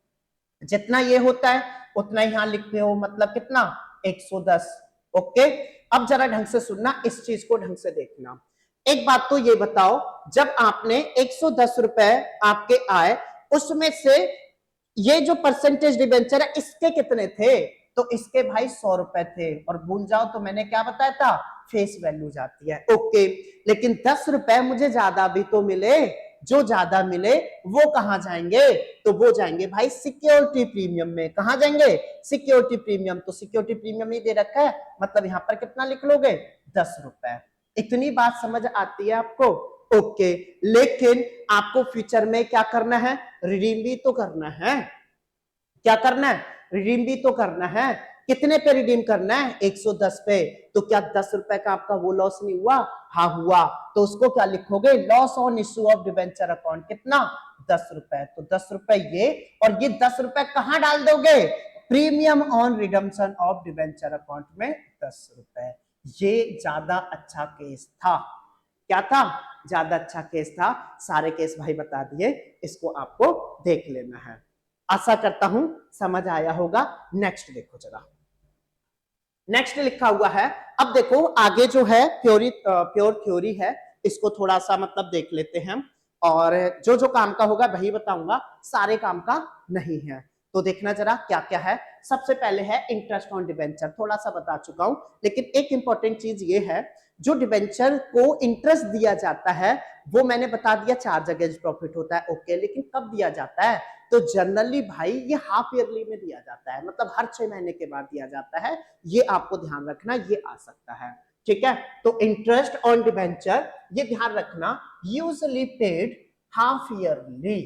जितना ये होता है उतना ही यहां लिखते हो, मतलब कितना, 110। ओके, अब जरा ढंग से सुनना, इस चीज को ढंग से देखना। एक बात तो ये बताओ, जब आपने 110 रुपए आपके आए, उसमें से ये जो परसेंटेज डिबेंचर है इसके कितने थे, तो इसके भाई 100 रुपए थे, और भूल जाओ तो मैंने क्या बताया था, फेस वैल्यू जाती है। ओके, लेकिन 10 रुपए मुझे ज्यादा भी तो मिले, जो ज्यादा मिले वो कहां जाएंगे, तो वो जाएंगे भाई सिक्योरिटी प्रीमियम में। कहां जाएंगे, सिक्योरिटी प्रीमियम। तो सिक्योरिटी प्रीमियम ही दे रखा है, मतलब यहां पर कितना लिख लोगे, 10 रुपए। इतनी बात समझ आती है आपको। ओके, लेकिन आपको फ्यूचर में क्या करना है, रिडीम भी तो करना है। क्या करना है, रिडीम भी तो करना है। कितने पे रिडीम करना है, 110 पे। तो क्या 10 रुपए का आपका वो लॉस नहीं हुआ, हाँ हुआ। तो उसको क्या लिखोगे, loss on issue of debenture account, कितना, 10 रुपए। तो 10 रुपए ये, और ये 10 रुपए कहां डाल दोगे, premium on redemption of debenture account में 10 रुपए। ये ज्यादा अच्छा केस था। क्या था, ज्यादा अच्छा केस था। सारे केस भाई बता दिए, इसको आपको देख लेना है। आशा करता हूं समझ आया होगा। नेक्स्ट देखो जरा, नेक्स्ट लिखा हुआ है। अब देखो आगे जो है प्योर थ्योरी है, इसको थोड़ा सा मतलब देख लेते हैं, और जो जो काम का होगा वही बताऊंगा, सारे काम का नहीं है। तो देखना जरा क्या क्या है। सबसे पहले है इंटरेस्ट ऑन डिबेंचर, थोड़ा सा बता चुका हूं, लेकिन एक इंपॉर्टेंट चीज ये है, जो डिबेंचर को इंटरेस्ट दिया जाता है वो मैंने बता दिया 4 जगह प्रॉफिट होता है। ओके, लेकिन कब दिया जाता है, तो जनरली भाई ये हाफ ईयरली में दिया जाता है, मतलब हर 6 महीने के बाद दिया जाता है। ये आपको ध्यान रखना, ये आ सकता है, ठीक है। तो इंटरेस्ट ऑन डिबेंचर ये ध्यान रखना, यूजुअली पेड हाफ ईयरली,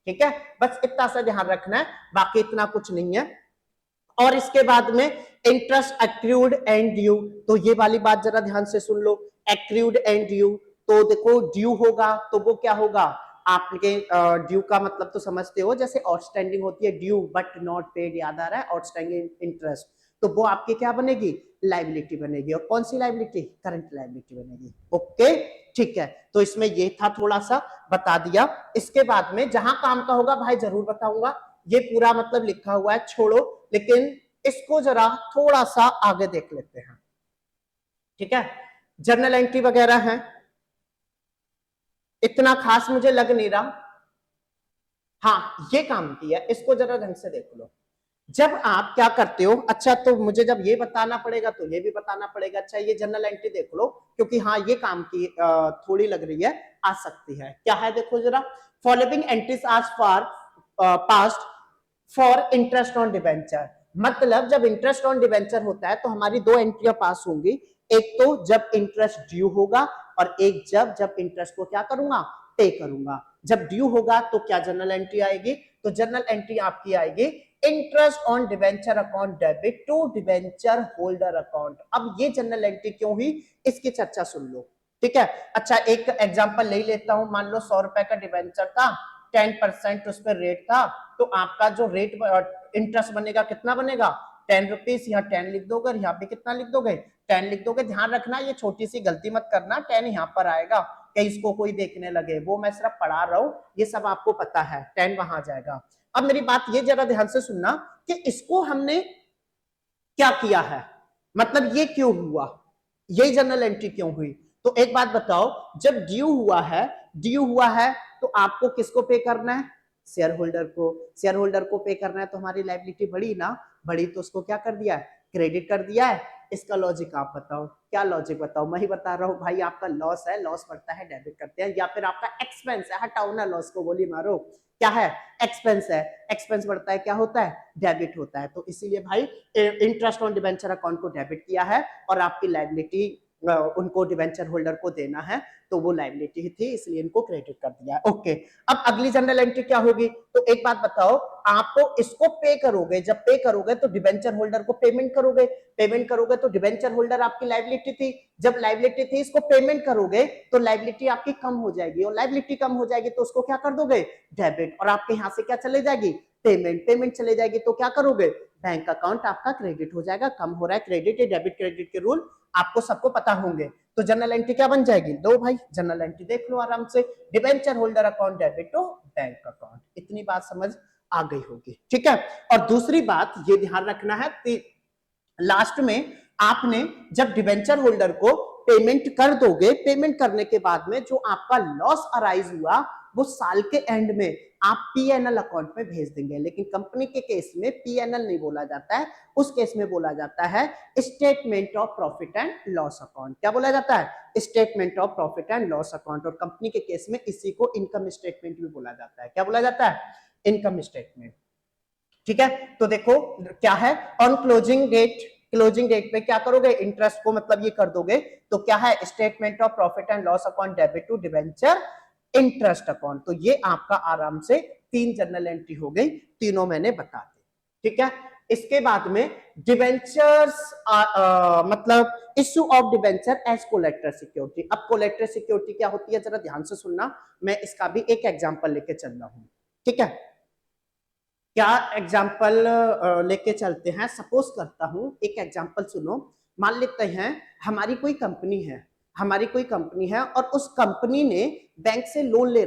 ठीक है। बस इतना सा ध्यान रखना है, बाकी इतना कुछ नहीं है। और इसके बाद में इंटरेस्ट एक्रूड एंड ड्यू, तो ये वाली बात जरा ध्यान से सुन लो, एक्रूड एंड ड्यू। तो देखो ड्यू होगा तो वो क्या होगा, आपके ड्यू का मतलब तो समझते हो, जैसे आउटस्टैंडिंग होती है ड्यू बट नॉट पेड, याद आ रहा है, आउटस्टैंडिंग इंटरेस्ट, तो वो आपकी क्या बनेगी, लाइबिलिटी बनेगी। और कौन सी लाइबिलिटी, करंट लाइबिलिटी बनेगी। ओके, ठीक है। तो इसमें ये था, थोड़ा सा बता दिया। इसके बाद में जहां काम का होगा भाई जरूर बताऊंगा, ये पूरा मतलब लिखा हुआ है छोड़ो, लेकिन इसको जरा थोड़ा सा आगे देख लेते हैं, ठीक है। जर्नल एंट्री वगैरह है, इतना खास मुझे लग नहीं रहा। हाँ ये काम की है, इसको जरा ढंग से देख लो। जब आप क्या करते हो, अच्छा तो मुझे जब ये बताना पड़ेगा तो ये भी बताना पड़ेगा। अच्छा ये जनरल एंट्री देख लो, क्योंकि हाँ ये काम की थोड़ी लग रही है, आ सकती है। क्या है देखो जरा, फॉलोइंग एंट्रीज आज for past for interest on debenture, मतलब जब इंटरेस्ट ऑन डिबेंचर होता है तो हमारी 2 एंट्रियां पास होंगी। एक तो जब इंटरेस्ट ड्यू होगा, और एक जब इंटरेस्ट को क्या करूंगा, पे करूंगा। जब ड्यू होगा तो क्या जनरल एंट्री आएगी, तो जनरल एंट्री आपकी आएगी interest on debenture account debit to debenture holder account. अब ये जनरल एंट्री क्यों हुई, इसकी चर्चा सुन लो, ठीक है। अच्छा एक एग्जांपल ले लेता हूं, मान लो 100 रुपए का डिबेंचर था, 10% उस पर रेट था, तो आपका जो रेट इंटरेस्ट बनेगा कितना बनेगा, 10 रुपीज। यहाँ 10 लिख दोगे, यहाँ पे कितना लिख दोगे, 10 लिख दोगे। ध्यान रखना ये छोटी सी गलती मत करना, 10 यहाँ पर आएगा, कि इसको कोई देखने लगे, वो मैं सिर्फ पढ़ा रहा हूँ, ये सब आपको पता है, 10 वहां जाएगा। अब मेरी बात ये जरा ध्यान से सुनना, कि इसको हमने क्या किया है, मतलब ये क्यों हुआ, ये जनरल एंट्री क्यों हुई। तो एक बात बताओ, जब ड्यू हुआ है तो आपको किसको पे करना है, शेयर होल्डर को पे करना है, तो हमारी लायबिलिटी बढ़ी ना, बढ़ी तो उसको क्या कर दिया है, क्रेडिट कर दिया है। इसका लॉजिक आप बताओ, क्या लॉजिक बताओ, मैं ही बता रहा हूँ भाई, आपका लॉस है, लॉस बढ़ता है डेबिट करते हैं, या फिर आपका एक्सपेंस है, हटाओ ना लॉस को, गोली मारो, क्या है, एक्सपेंस है, एक्सपेंस बढ़ता है, क्या होता है, डेबिट होता है। तो इसीलिए भाई इंटरेस्ट ऑन डिबेंचर अकाउंट को डेबिट किया है और आपकी लायबिलिटी उनको डिबेंचर होल्डर को देना है, तो वो लायबिलिटी थी, इसलिए इनको क्रेडिट कर दिया है। ओके, अब अगली जनरल एंट्री क्या होगी, तो एक बात बताओ, आप तो इसको पे करोगे, जब पे करोगे तो डिबेंचर होल्डर को पेमेंट करोगे तो डिबेंचर होल्डर आपकी लायबिलिटी थी, जब लायबिलिटी थी इसको पेमेंट करोगे तो लायबिलिटी आपकी कम हो जाएगी, और लायबिलिटी कम हो जाएगी तो उसको क्या कर दोगे, डेबिट, और आपके यहां से क्या चले जाएगी, पेमेंट चले जाएगी, तो क्या करोगे, बैंक अकाउंट आपका क्रेडिट हो जाएगा। कम हो रहा है क्रेडिट या डेबिट, क्रेडिट के रूल आपको सबको पता होंगे। तो जनरल एंट्री क्या बन जाएगी, दो भाई जनरल एंट्री देख लो आराम से, debenture holder account debit to bank account. इतनी बात समझ आ गई होगी, ठीक है। और दूसरी बात ये ध्यान रखना है, लास्ट में आपने जब डिबेंचर होल्डर को पेमेंट कर दोगे, पेमेंट करने के बाद में जो आपका लॉस अराइज हुआ वो साल के एंड में आप पीएनएल अकाउंट में भेज देंगे। लेकिन कंपनी के केस में पीएनएल नहीं बोला जाता है, उस केस में बोला जाता है statement of profit and loss account. क्या बोला जाता है, statement of profit and loss account. और कंपनी के केस में इसी को इनकम स्टेटमेंट भी बोला जाता है। क्या बोला जाता है, इनकम स्टेटमेंट, ठीक है। तो देखो क्या है, ऑन क्लोजिंग डेट पे क्या करोगे, इंटरेस्ट को मतलब ये कर दोगे, तो क्या है, statement of profit and loss account debit to debenture interest account. तो ये आपका आराम से 3 जनरल एंट्री हो गई, तीनों मैंने बता दी, ठीक है। इसके बाद में डिबेंचर्स मतलब issue of debenture as collateral security. अब कोलेटरल सिक्योरिटी क्या होती है, जरा ध्यान से सुनना, मैं इसका भी एक एग्जांपल लेके चल रहा हूं, ठीक है। क्या एग्जाम्पल लेके चलते हैं, सपोज करता हूं, एक एग्जाम्पल सुनो। मान लेते हैं हमारी कोई कंपनी है और उस कंपनी ने बैंक से लोन ले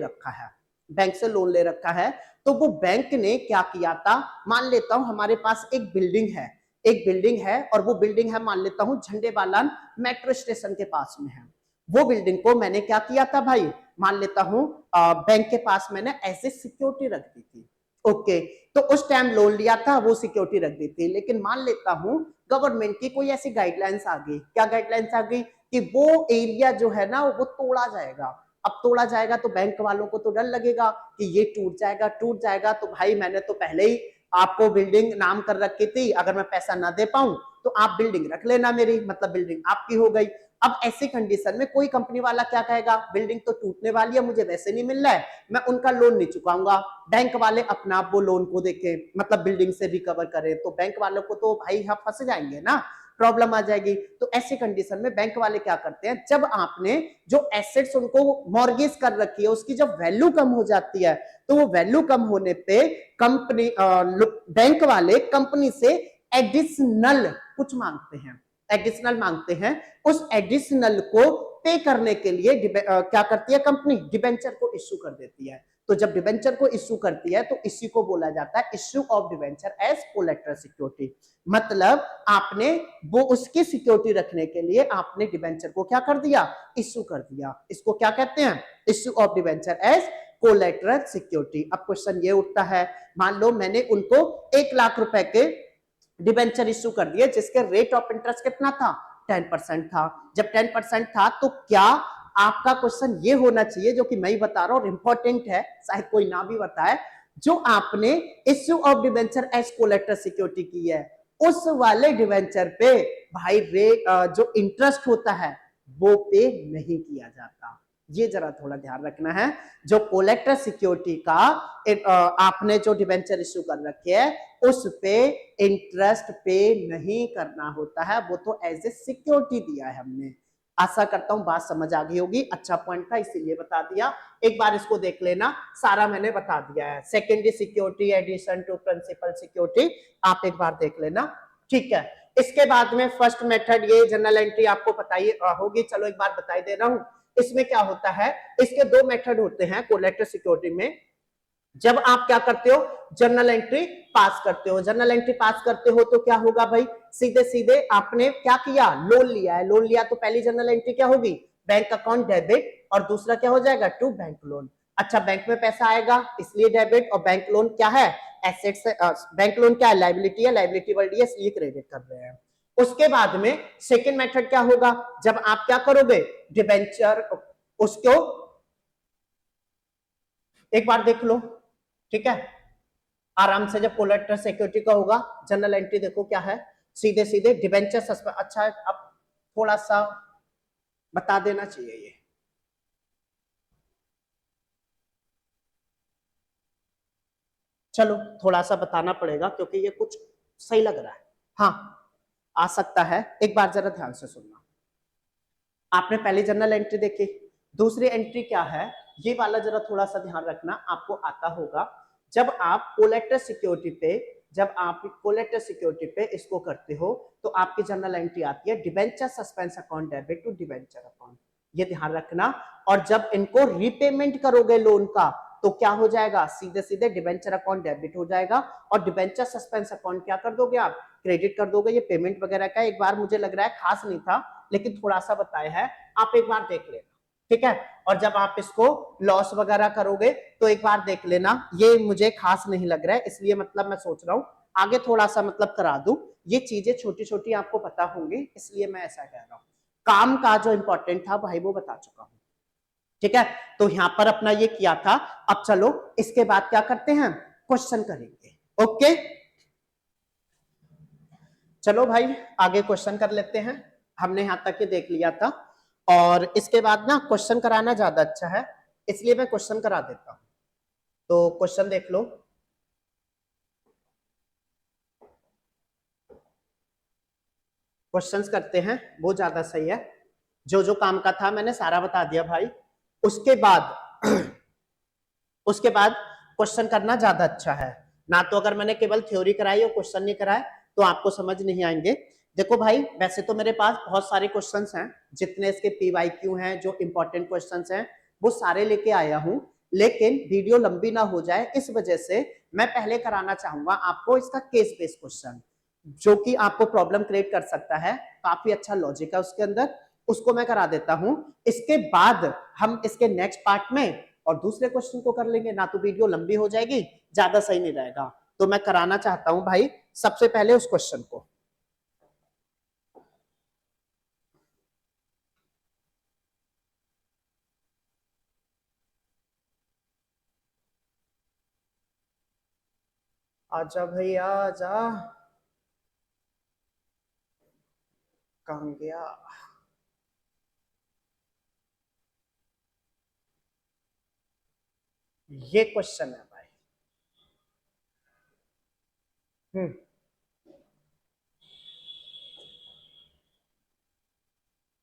रखा है, तो वो बैंक ने क्या किया था, मान लेता हूं हमारे पास एक बिल्डिंग है और वो बिल्डिंग है, मान लेता हूं झंडेवालान मेट्रो स्टेशन के पास में है। वो बिल्डिंग को मैंने क्या किया था भाई, मान लेता हूं बैंक के पास मैंने ऐसे सिक्योरिटी रख दी थी। ओके, तो उस टाइम लोन लिया था, वो सिक्योरिटी रख दी थी। लेकिन मान लेता हूं गवर्नमेंट की कोई ऐसी गाइडलाइंस आ गई, क्या गाइडलाइंस आ गई, कि वो एरिया जो है ना वो तोड़ा जाएगा। अब तोड़ा जाएगा तो बैंक वालों को तो डर लगेगा कि ये टूट जाएगा। तो भाई मैंने तो पहले ही आपको बिल्डिंग नाम कर रखी थी, अगर मैं पैसा ना दे पाऊं तो आप बिल्डिंग रख लेना मेरी, मतलब बिल्डिंग आपकी हो गई। अब ऐसी कंडीशन में कोई कंपनी वाला क्या कहेगा, बिल्डिंग तो टूटने वाली है, मुझे वैसे नहीं मिल रहा है, मैं उनका लोन नहीं चुकाऊंगा। बैंक वाले अपना आप वो लोन को देके मतलब बिल्डिंग से रिकवर करें, तो बैंक वालों को तो भाई यहाँ फंस जाएंगे ना, प्रॉब्लम आ जाएगी। तो ऐसी कंडीशन में बैंक वाले क्या करते हैं, जब आपने जो एसेट्स उनको मॉर्गेज कर रखी है उसकी जब वैल्यू कम हो जाती है, तो वो वैल्यू कम होने पे कंपनी बैंक वाले कंपनी से एडिशनल कुछ मांगते हैं। उस एडिशनल को पे करने के लिए क्या करती है कंपनी, डिबेंचर को इश्यू कर देती है। तो जब डिबेंचर को इश्यू करती है तो इसी को बोला जाता है issue of debenture as collateral security. मतलब आपने वो उसकी सिक्योरिटी रखने के लिए आपने डिबेंचर को क्या कर दिया, इश्यू कर दिया। इसको क्या कहते हैं, issue of debenture as collateral security. अब क्वेश्चन ये उठता है, मान लो मैंने उनको 1 लाख रुपए के डिबेंचर इश्यू कर दिए जिसके रेट ऑफ इंटरेस्ट कितना था, 10% था। जब 10% था तो क्या आपका क्वेश्चन ये होना चाहिए, जो कि मैं ही बता रहा हूं, इंपॉर्टेंट है, शायद कोई ना भी बताए, जो आपने issue of debenture as collateral security की है उस वाले डिबेंचर पे भाई रेट जो इंटरेस्ट होता है वो पे नहीं किया जाता। ये जरा थोड़ा ध्यान रखना है। जो कोलेटरल सिक्योरिटी का आपने जो डिबेंचर इश्यू कर रखे है उस पे इंटरेस्ट पे नहीं करना होता है, वो तो एज ए सिक्योरिटी दिया है हमने। आशा करता हूं बात समझ आ गई होगी, अच्छा पॉइंट था इसीलिए बता दिया। एक बार इसको देख लेना, सारा मैंने बता दिया है। Secondary security addition to principal security आप एक बार देख लेना, ठीक है। इसके बाद में फर्स्ट मेथड, ये जनरल एंट्री आपको पता ही होगी, चलो एक बार बता दे रहा हूं। इसमें क्या होता है, इसके 2 मेथड होते हैं कोलेटरल सिक्योरिटी में। जब आप क्या करते हो, जनरल एंट्री पास करते हो, जनरल एंट्री पास करते हो तो क्या होगा भाई, सीधे सीधे आपने क्या किया, लोन लिया तो पहली जनरल एंट्री क्या होगी, बैंक अकाउंट डेबिट, और दूसरा क्या हो जाएगा, टू बैंक लोन। अच्छा, बैंक में पैसा आएगा इसलिए डेबिट, और बैंक लोन क्या है, एसेट से, बैंक लोन क्या है, लाइबिलिटी है, लाइबिलिटी बढ़ रही है इसलिए क्रेडिट कर रहे हैं। उसके बाद में सेकेंड मेथड क्या होगा, जब आप क्या करोगे, डिबेंचर उसको एक बार देख लो, ठीक है, आराम से। जब कोलेटरल सिक्योरिटी का होगा, जनरल एंट्री देखो क्या है, सीधे सीधे डिबेंचर सस्पेंड। अच्छा, अब थोड़ा सा बता देना चाहिए ये, चलो थोड़ा सा बताना पड़ेगा क्योंकि ये कुछ सही लग रहा है। हाँ, आ सकता है, एक बार जरा ध्यान से सुनना। आपने पहली जनरल एंट्री देखी, दूसरी एंट्री क्या है, ये वाला जरा थोड़ा सा ध्यान रखना, आपको आता होगा। जब आप कोलेटरल सिक्योरिटी पे, जब आप कोलेटरल सिक्योरिटी पे इसको करते हो तो आपकी जनरल एंट्री आती है debenture suspense account debit to debenture account, ये ध्यान रखना। और जब इनको रीपेमेंट करोगे लोन का तो क्या हो जाएगा, सीधे सीधे डिबेंचर अकाउंट डेबिट हो जाएगा, और डिबेंचर सस्पेंस अकाउंट क्या कर दोगे आप, क्रेडिट कर दोगे। ये पेमेंट वगैरह का एक बार मुझे लग रहा है खास नहीं था, लेकिन थोड़ा सा बताया है, आप एक बार देख लेना, ठीक है। और जब आप इसको लॉस वगैरह करोगे तो एक बार देख लेना, ये मुझे खास नहीं लग रहा है, इसलिए मतलब मैं सोच रहा हूं आगे थोड़ा सा मतलब करा दूं। ये चीजें छोटी छोटी आपको पता होंगी, इसलिए मैं ऐसा कह रहा हूं। काम का जो इंपॉर्टेंट था भाई वो बता चुका हूं, ठीक है। तो यहां पर अपना ये किया था। अब चलो इसके बाद क्या करते हैं, क्वेश्चन करेंगे। ओके, चलो भाई आगे क्वेश्चन कर लेते हैं। हमने यहां तक ये देख लिया था, और इसके बाद ना क्वेश्चन कराना ज्यादा अच्छा है, इसलिए मैं क्वेश्चन करा देता हूं। तो क्वेश्चन देख लो, क्वेश्चंस करते हैं, वो ज्यादा सही है। जो जो काम का था मैंने सारा बता दिया भाई। उसके बाद उसके बाद क्वेश्चन करना ज्यादा अच्छा है ना, तो अगर मैंने केवल थ्योरी कराई और क्वेश्चन नहीं कराए तो आपको समझ नहीं आएंगे। देखो भाई, वैसे तो मेरे पास बहुत सारे क्वेश्चंस हैं, जितने इसके पीवाईक्यू हैं, जो इंपॉर्टेंट क्वेश्चंस हैं वो सारे लेके आया हूं, लेकिन वीडियो लंबी ना हो जाए इस वजह से मैं पहले कराना चाहूंगा आपको इसका केस बेस्ड क्वेश्चन, जो कि आपको प्रॉब्लम क्रिएट कर सकता है। काफी अच्छा लॉजिक है उसके अंदर, उसको मैं करा देता हूं। इसके बाद हम इसके नेक्स्ट पार्ट में और दूसरे क्वेश्चन को कर लेंगे, ना तो वीडियो लंबी हो जाएगी, ज्यादा सही नहीं रहेगा। तो मैं कराना चाहता हूं भाई सबसे पहले उस क्वेश्चन को। आजा भैया आजा, कहां गया। ये क्वेश्चन है भाई।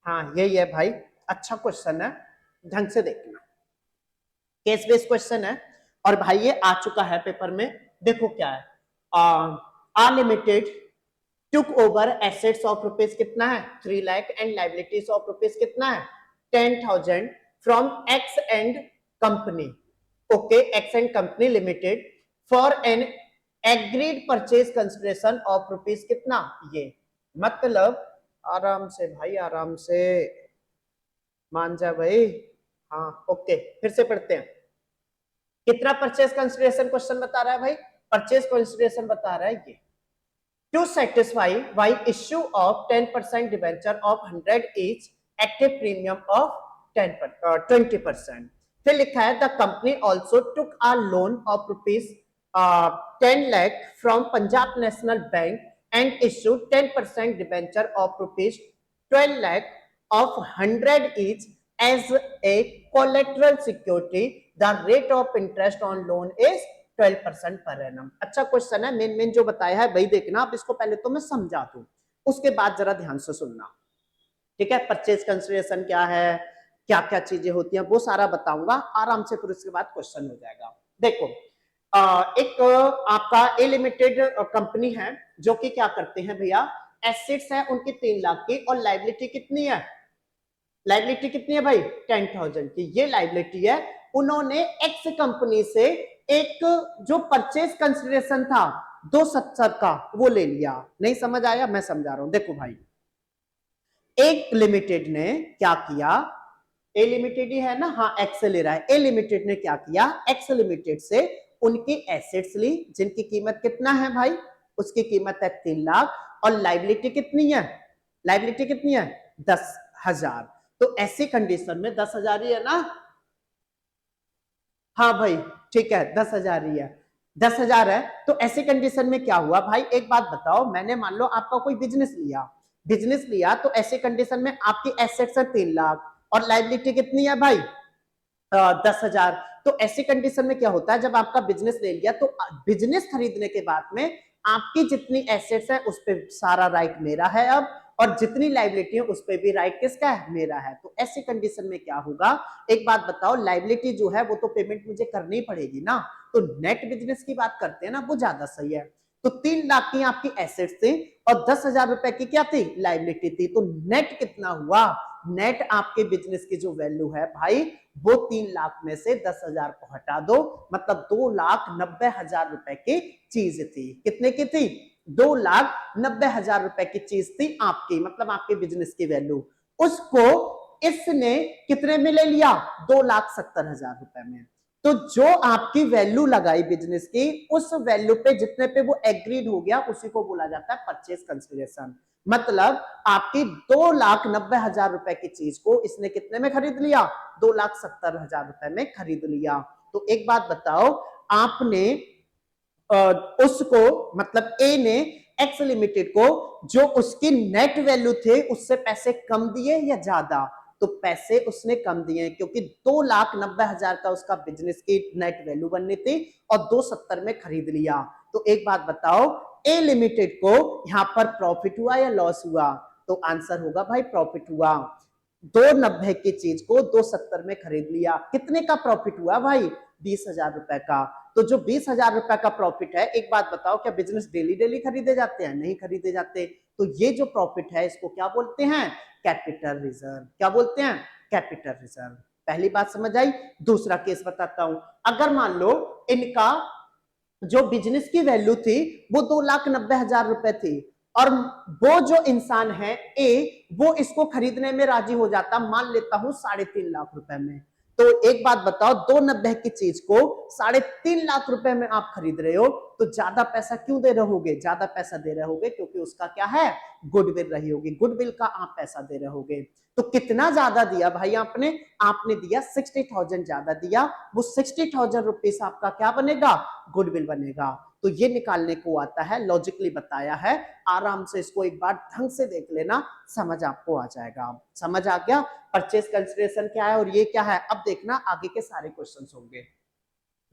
हाँ यही है भाई, अच्छा क्वेश्चन है, ढंग से देखना, केस बेस्ड क्वेश्चन है। और भाई ये आ चुका है पेपर में, देखो क्या है, A limited took over assets of rupees कितना है 3 lakh and liabilities of rupees कितना है 10,000 from X and company, okay, X and company limited for an agreed purchase consideration of rupees कितना, ये मतलब आराम से भाई, आराम से मान जा भाई। हाँ ओके, फिर से पढ़ते हैं। कितना परचेज कंसिडरेशन क्वेश्चन बता रहा है भाई, परचेज कंसिडरेशन बता रहा है ये, to satisfy by issue of 10% debenture of 100 each at a premium of 20%। फिर लिखा है the company also took a loan of rupees 10 lakh from Punjab National Bank and issue 10% debenture of rupees 12 lakh of 100 each as a collateral security। The rate of interest on loan is 12% per annum. अच्छा question है, main main जो बताया है वही देखना। अब इसको पहले तो मैं समझा दूं, उसके बाद जरा ध्यान से सुनना, ठीक है। परचेज कंसिडरेशन क्या है, क्या क्या चीजें होती हैं, वो सारा बताऊंगा आराम से, फिर उसके बाद क्वेश्चन हो जाएगा। देखो एक आपका ए लिमिटेड कंपनी है, जो कि क्या करते हैं भैया, एसेट्स है उनकी 3 लाख की, और लाइबिलिटी कितनी है, लाइबिलिटी कितनी है भाई 10,000 की। ये लाइबिलिटी है, उन्होंने एक्स कंपनी से एक जो परचेज कंसिडरेशन था 270 का वो ले लिया। नहीं समझ आया, मैं समझा रहा हूं, देखो भाई, एक लिमिटेड ने क्या किया, ए लिमिटेड ही है ना, हाँ एक्स ले रहा है। ए लिमिटेड ने क्या किया, एक्स लिमिटेड से उनकी एसेट्स ली जिनकी कीमत कितना है भाई, उसकी कीमत है 3 लाख, और लाइबिलिटी कितनी है, लाइबिलिटी कितनी है 10,000। तो ऐसी कंडीशन में 10,000 ही है ना, हाँ भाई ठीक है 10,000 ही है, 10,000 है। तो ऐसी कंडीशन में क्या हुआ भाई, एक बात बताओ, मैंने मान लो आपका कोई बिजनेस लिया, बिजनेस लिया तो ऐसी कंडीशन में आपकी एसेट्स है 3 लाख और लाइबिलिटी कितनी है भाई 10,000। तो ऐसी कंडीशन में क्या होता है, जब आपका बिजनेस ले लिया तो बिजनेस खरीदने के बाद में आपकी जितनी एसेट्स है उस पर सारा राइट मेरा है अब, और जितनी लाइबिलिटी है उस पर भी राइट किसका है, मेरा है। तो ऐसी कंडीशन में क्या होगा, एक बात बताओ, लाइबिलिटी जो है वो तो पेमेंट मुझे करनी पड़ेगी ना, तो नेट बिजनेस की बात करते हैं ना, वो ज्यादा सही है। तो 3 लाख की आपकी एसेट्स थी और 10,000 रुपए की क्या थी, लाइबिलिटी थी। तो नेट कितना हुआ, नेट आपके बिजनेस की जो वैल्यू है भाई वो 3 लाख में से 10,000 को हटा दो, मतलब 2,90,000 रुपए की चीज थी। कितने की थी, 2,90,000 रुपए की चीज थी आपकी, मतलब आपके बिजनेस की वैल्यू। उसको इसने कितने में ले लिया, 2,70,000 रुपए में। तो जो आपकी वैल्यू लगाई बिजनेस की, उस वैल्यू पे जितने पे वो एग्रीड हो गया उसी को बोला जाता है परचेज कंसिडरेशन। मतलब आपकी 2,90,000 रुपए की चीज को इसने कितने में खरीद लिया, 2,70,000 रुपए में खरीद लिया। तो एक बात बताओ, आपने उसको मतलब ए ने एक्स लिमिटेड को जो उसकी नेट वैल्यू थे उससे पैसे कम दिए या ज्यादा, तो पैसे उसने कम दिए क्योंकि 2,90,000 का उसका बिजनेस की नेट वैल्यू बननी थी और 270 में खरीद लिया। तो एक बात बताओ, ए लिमिटेड को यहां पर प्रॉफिट हुआ या लॉस हुआ, तो आंसर होगा भाई प्रॉफिट हुआ। 290 की चीज को 270 में खरीद लिया, कितने का प्रॉफिट हुआ भाई, 20,000 रुपए का। तो जो 20,000 रुपए का प्रॉफिट है, एक बात बताओ, क्या बिजनेस डेली डेली खरीदे जाते हैं, नहीं खरीदे जाते। तो ये जो प्रॉफिट है इसको क्या बोलते हैं, कैपिटल रिजर्व। क्या बोलते हैं, कैपिटल रिजर्व। पहली बात समझ आई। दूसरा केस बताता हूं, अगर मान लो इनका जो बिजनेस की वैल्यू थी वो 2,90,000 रुपए थी और वो जो इंसान है ए, वो इसको खरीदने में राजी हो जाता, मान लेता हूं 3.5 लाख रुपए में। तो एक बात बताओ, 290 की चीज को 3.5 लाख रुपए में आप खरीद रहे हो, तो ज्यादा पैसा क्यों दे रहे होगे, ज्यादा पैसा दे रहे होगे क्योंकि उसका क्या है, गुडविल रही होगी, गुडविल का आप पैसा दे रहे होगे। तो कितना ज्यादा दिया भाई आपने, आपने दिया 60,000 ज्यादा दिया, वो 60,000 रुपीज आपका क्या बनेगा, गुडविल बनेगा। तो ये निकालने को आता है, लॉजिकली बताया है, आराम से इसको एक बार ढंग से देख लेना, समझ आपको आ जाएगा। समझ आ गया परचेज कंसिडरेशन क्या है और ये क्या है। अब देखना आगे के सारे क्वेश्चंस होंगे।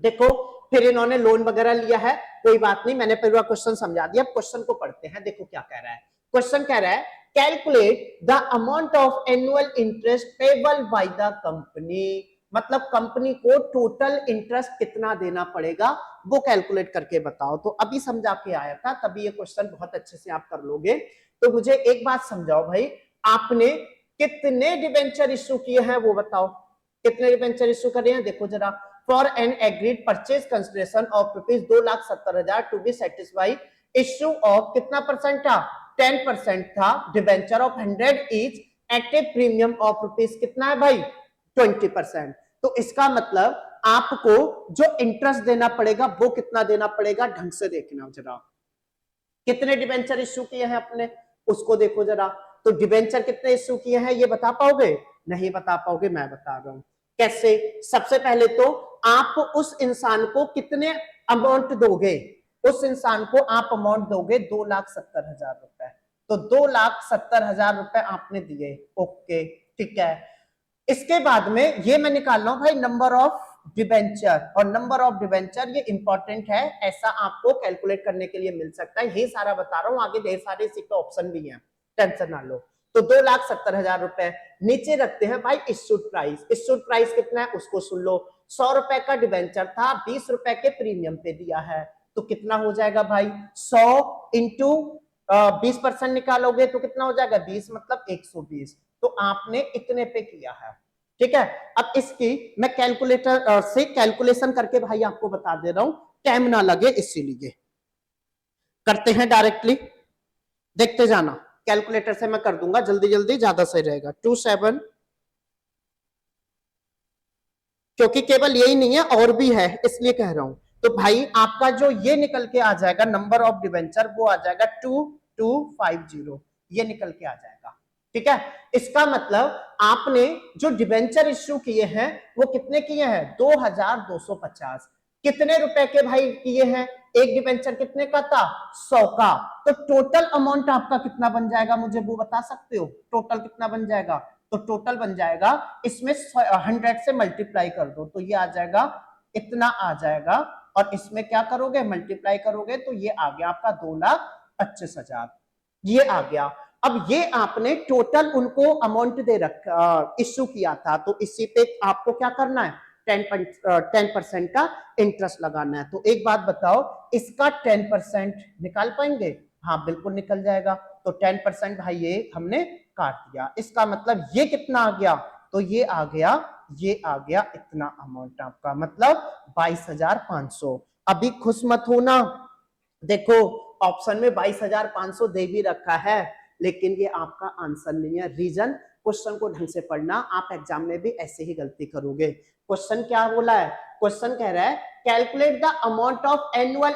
देखो फिर इन्होंने लोन वगैरह लिया है, कोई बात नहीं, मैंने पूरा क्वेश्चन समझा दिया। क्वेश्चन को पढ़ते हैं, देखो क्या कह रहा है। क्वेश्चन कह रहा है calculate the amount of annual interest payable by the company, मतलब कंपनी को टोटल इंटरेस्ट कितना देना पड़ेगा वो कैलकुलेट करके बताओ। तो अभी समझा के आया था, तभी ये क्वेश्चन बहुत अच्छे से आप कर लोगे। तो मुझे एक बात समझाओ भाई, आपने कितने डिबेंचर इश्यू किए हैं वो बताओ, कितने डिबेंचर इश्यू करे हैं, देखो जरा। For an agreed purchase consideration of rupees 2,70,000 to be satisfy, issue of कितना परसेंट था, 10% था, debenture of 100 each at a premium of rupees कितना है भाई 20%। तो इसका मतलब आपको जो इंटरेस्ट देना पड़ेगा वो कितना देना पड़ेगा, ढंग से देखना जरा। कितने डिबेंचर इश्यू किए हैं अपने, उसको देखो जरा। तो डिबेंचर कितने इश्यू किए हैं ये बता पाओगे, नहीं बता पाओगे, मैं बता रहा हूं कैसे। सबसे पहले तो आप उस इंसान को कितने अमाउंट दोगे, उस इंसान को आप अमाउंट दोगे 2,70,000 रुपए। तो 2,70,000 रुपए आपने दिए, ओके ठीक है। इसके बाद में ये मैं निकाल रहा हूं भाई नंबर ऑफ डिबेंचर, और नंबर ऑफ डिबेंचर ये इंपॉर्टेंट है, ऐसा आपको कैलकुलेट करने के लिए मिल सकता है। ये सारा बता रहा हूं, आगे ढेर सारे इसी के ऑप्शन भी हैं, टेंशन ना लो। तो 2,70,000 रुपए नीचे रखते हैं भाई इश्यूड प्राइस। इश्यूड प्राइस कितना है उसको सुन लो, 100 रुपए का डिबेंचर था, 20 रुपए के प्रीमियम पे दिया है, तो कितना हो जाएगा भाई 100 इंटू 20% निकालोगे तो कितना हो जाएगा 20, मतलब 120। तो आपने इतने पे किया है, ठीक है। अब इसकी मैं कैलकुलेटर से कैलकुलेशन करके भाई आपको बता दे रहा हूं, टाइम ना लगे इसीलिए करते हैं डायरेक्टली, देखते जाना। कैलकुलेटर से मैं कर दूंगा जल्दी जल्दी, ज्यादा सही रहेगा। 27 क्योंकि केवल यही नहीं है और भी है, इसलिए कह रहा हूं। तो भाई आपका जो ये निकल के आ जाएगा नंबर ऑफ डिवेंचर, वो आ जाएगा 2250, ये निकल के आ जाएगा। ठीक है, इसका मतलब आपने जो डिवेंचर इश्यू किए हैं वो कितने किए हैं, 2250। कितने रुपए के भाई किए हैं, एक डिवेंचर कितने का था, 100 का। तो टोटल अमाउंट आपका कितना बन जाएगा, मुझे वो बता सकते हो, टोटल कितना बन जाएगा। तो टोटल बन जाएगा, इसमें 100 से मल्टीप्लाई कर दो तो ये आ जाएगा, इतना आ जाएगा, और इसमें क्या करोगे, मल्टीप्लाई करोगे तो ये आ गया आपका 2,25,000, ये आ गया। अब ये आपने टोटल उनको अमाउंट दे रखा, इश्यू किया था, तो इसी पे आपको क्या करना है, 10% का इंटरेस्ट लगाना है। तो एक बात बताओ, इसका 10% निकाल पाएंगे, हाँ बिल्कुल निकल जाएगा। तो 10% भाई ये हमने काट दिया, इसका मतलब ये कितना आ गया, तो ये आ गया, ये आ गया इतना अमाउंट आपका, मतलब 22,500। अभी खुश मत होना, देखो ऑप्शन में 22,500 दे भी रखा है, लेकिन ये आपका आंसर नहीं है। रीजन, क्वेश्चन को ढंग से पढ़ना, आप एग्जाम में भी ऐसे ही गलती करोगे। क्वेश्चन क्या बोला है, क्वेश्चन कह रहा है calculate the amount of annual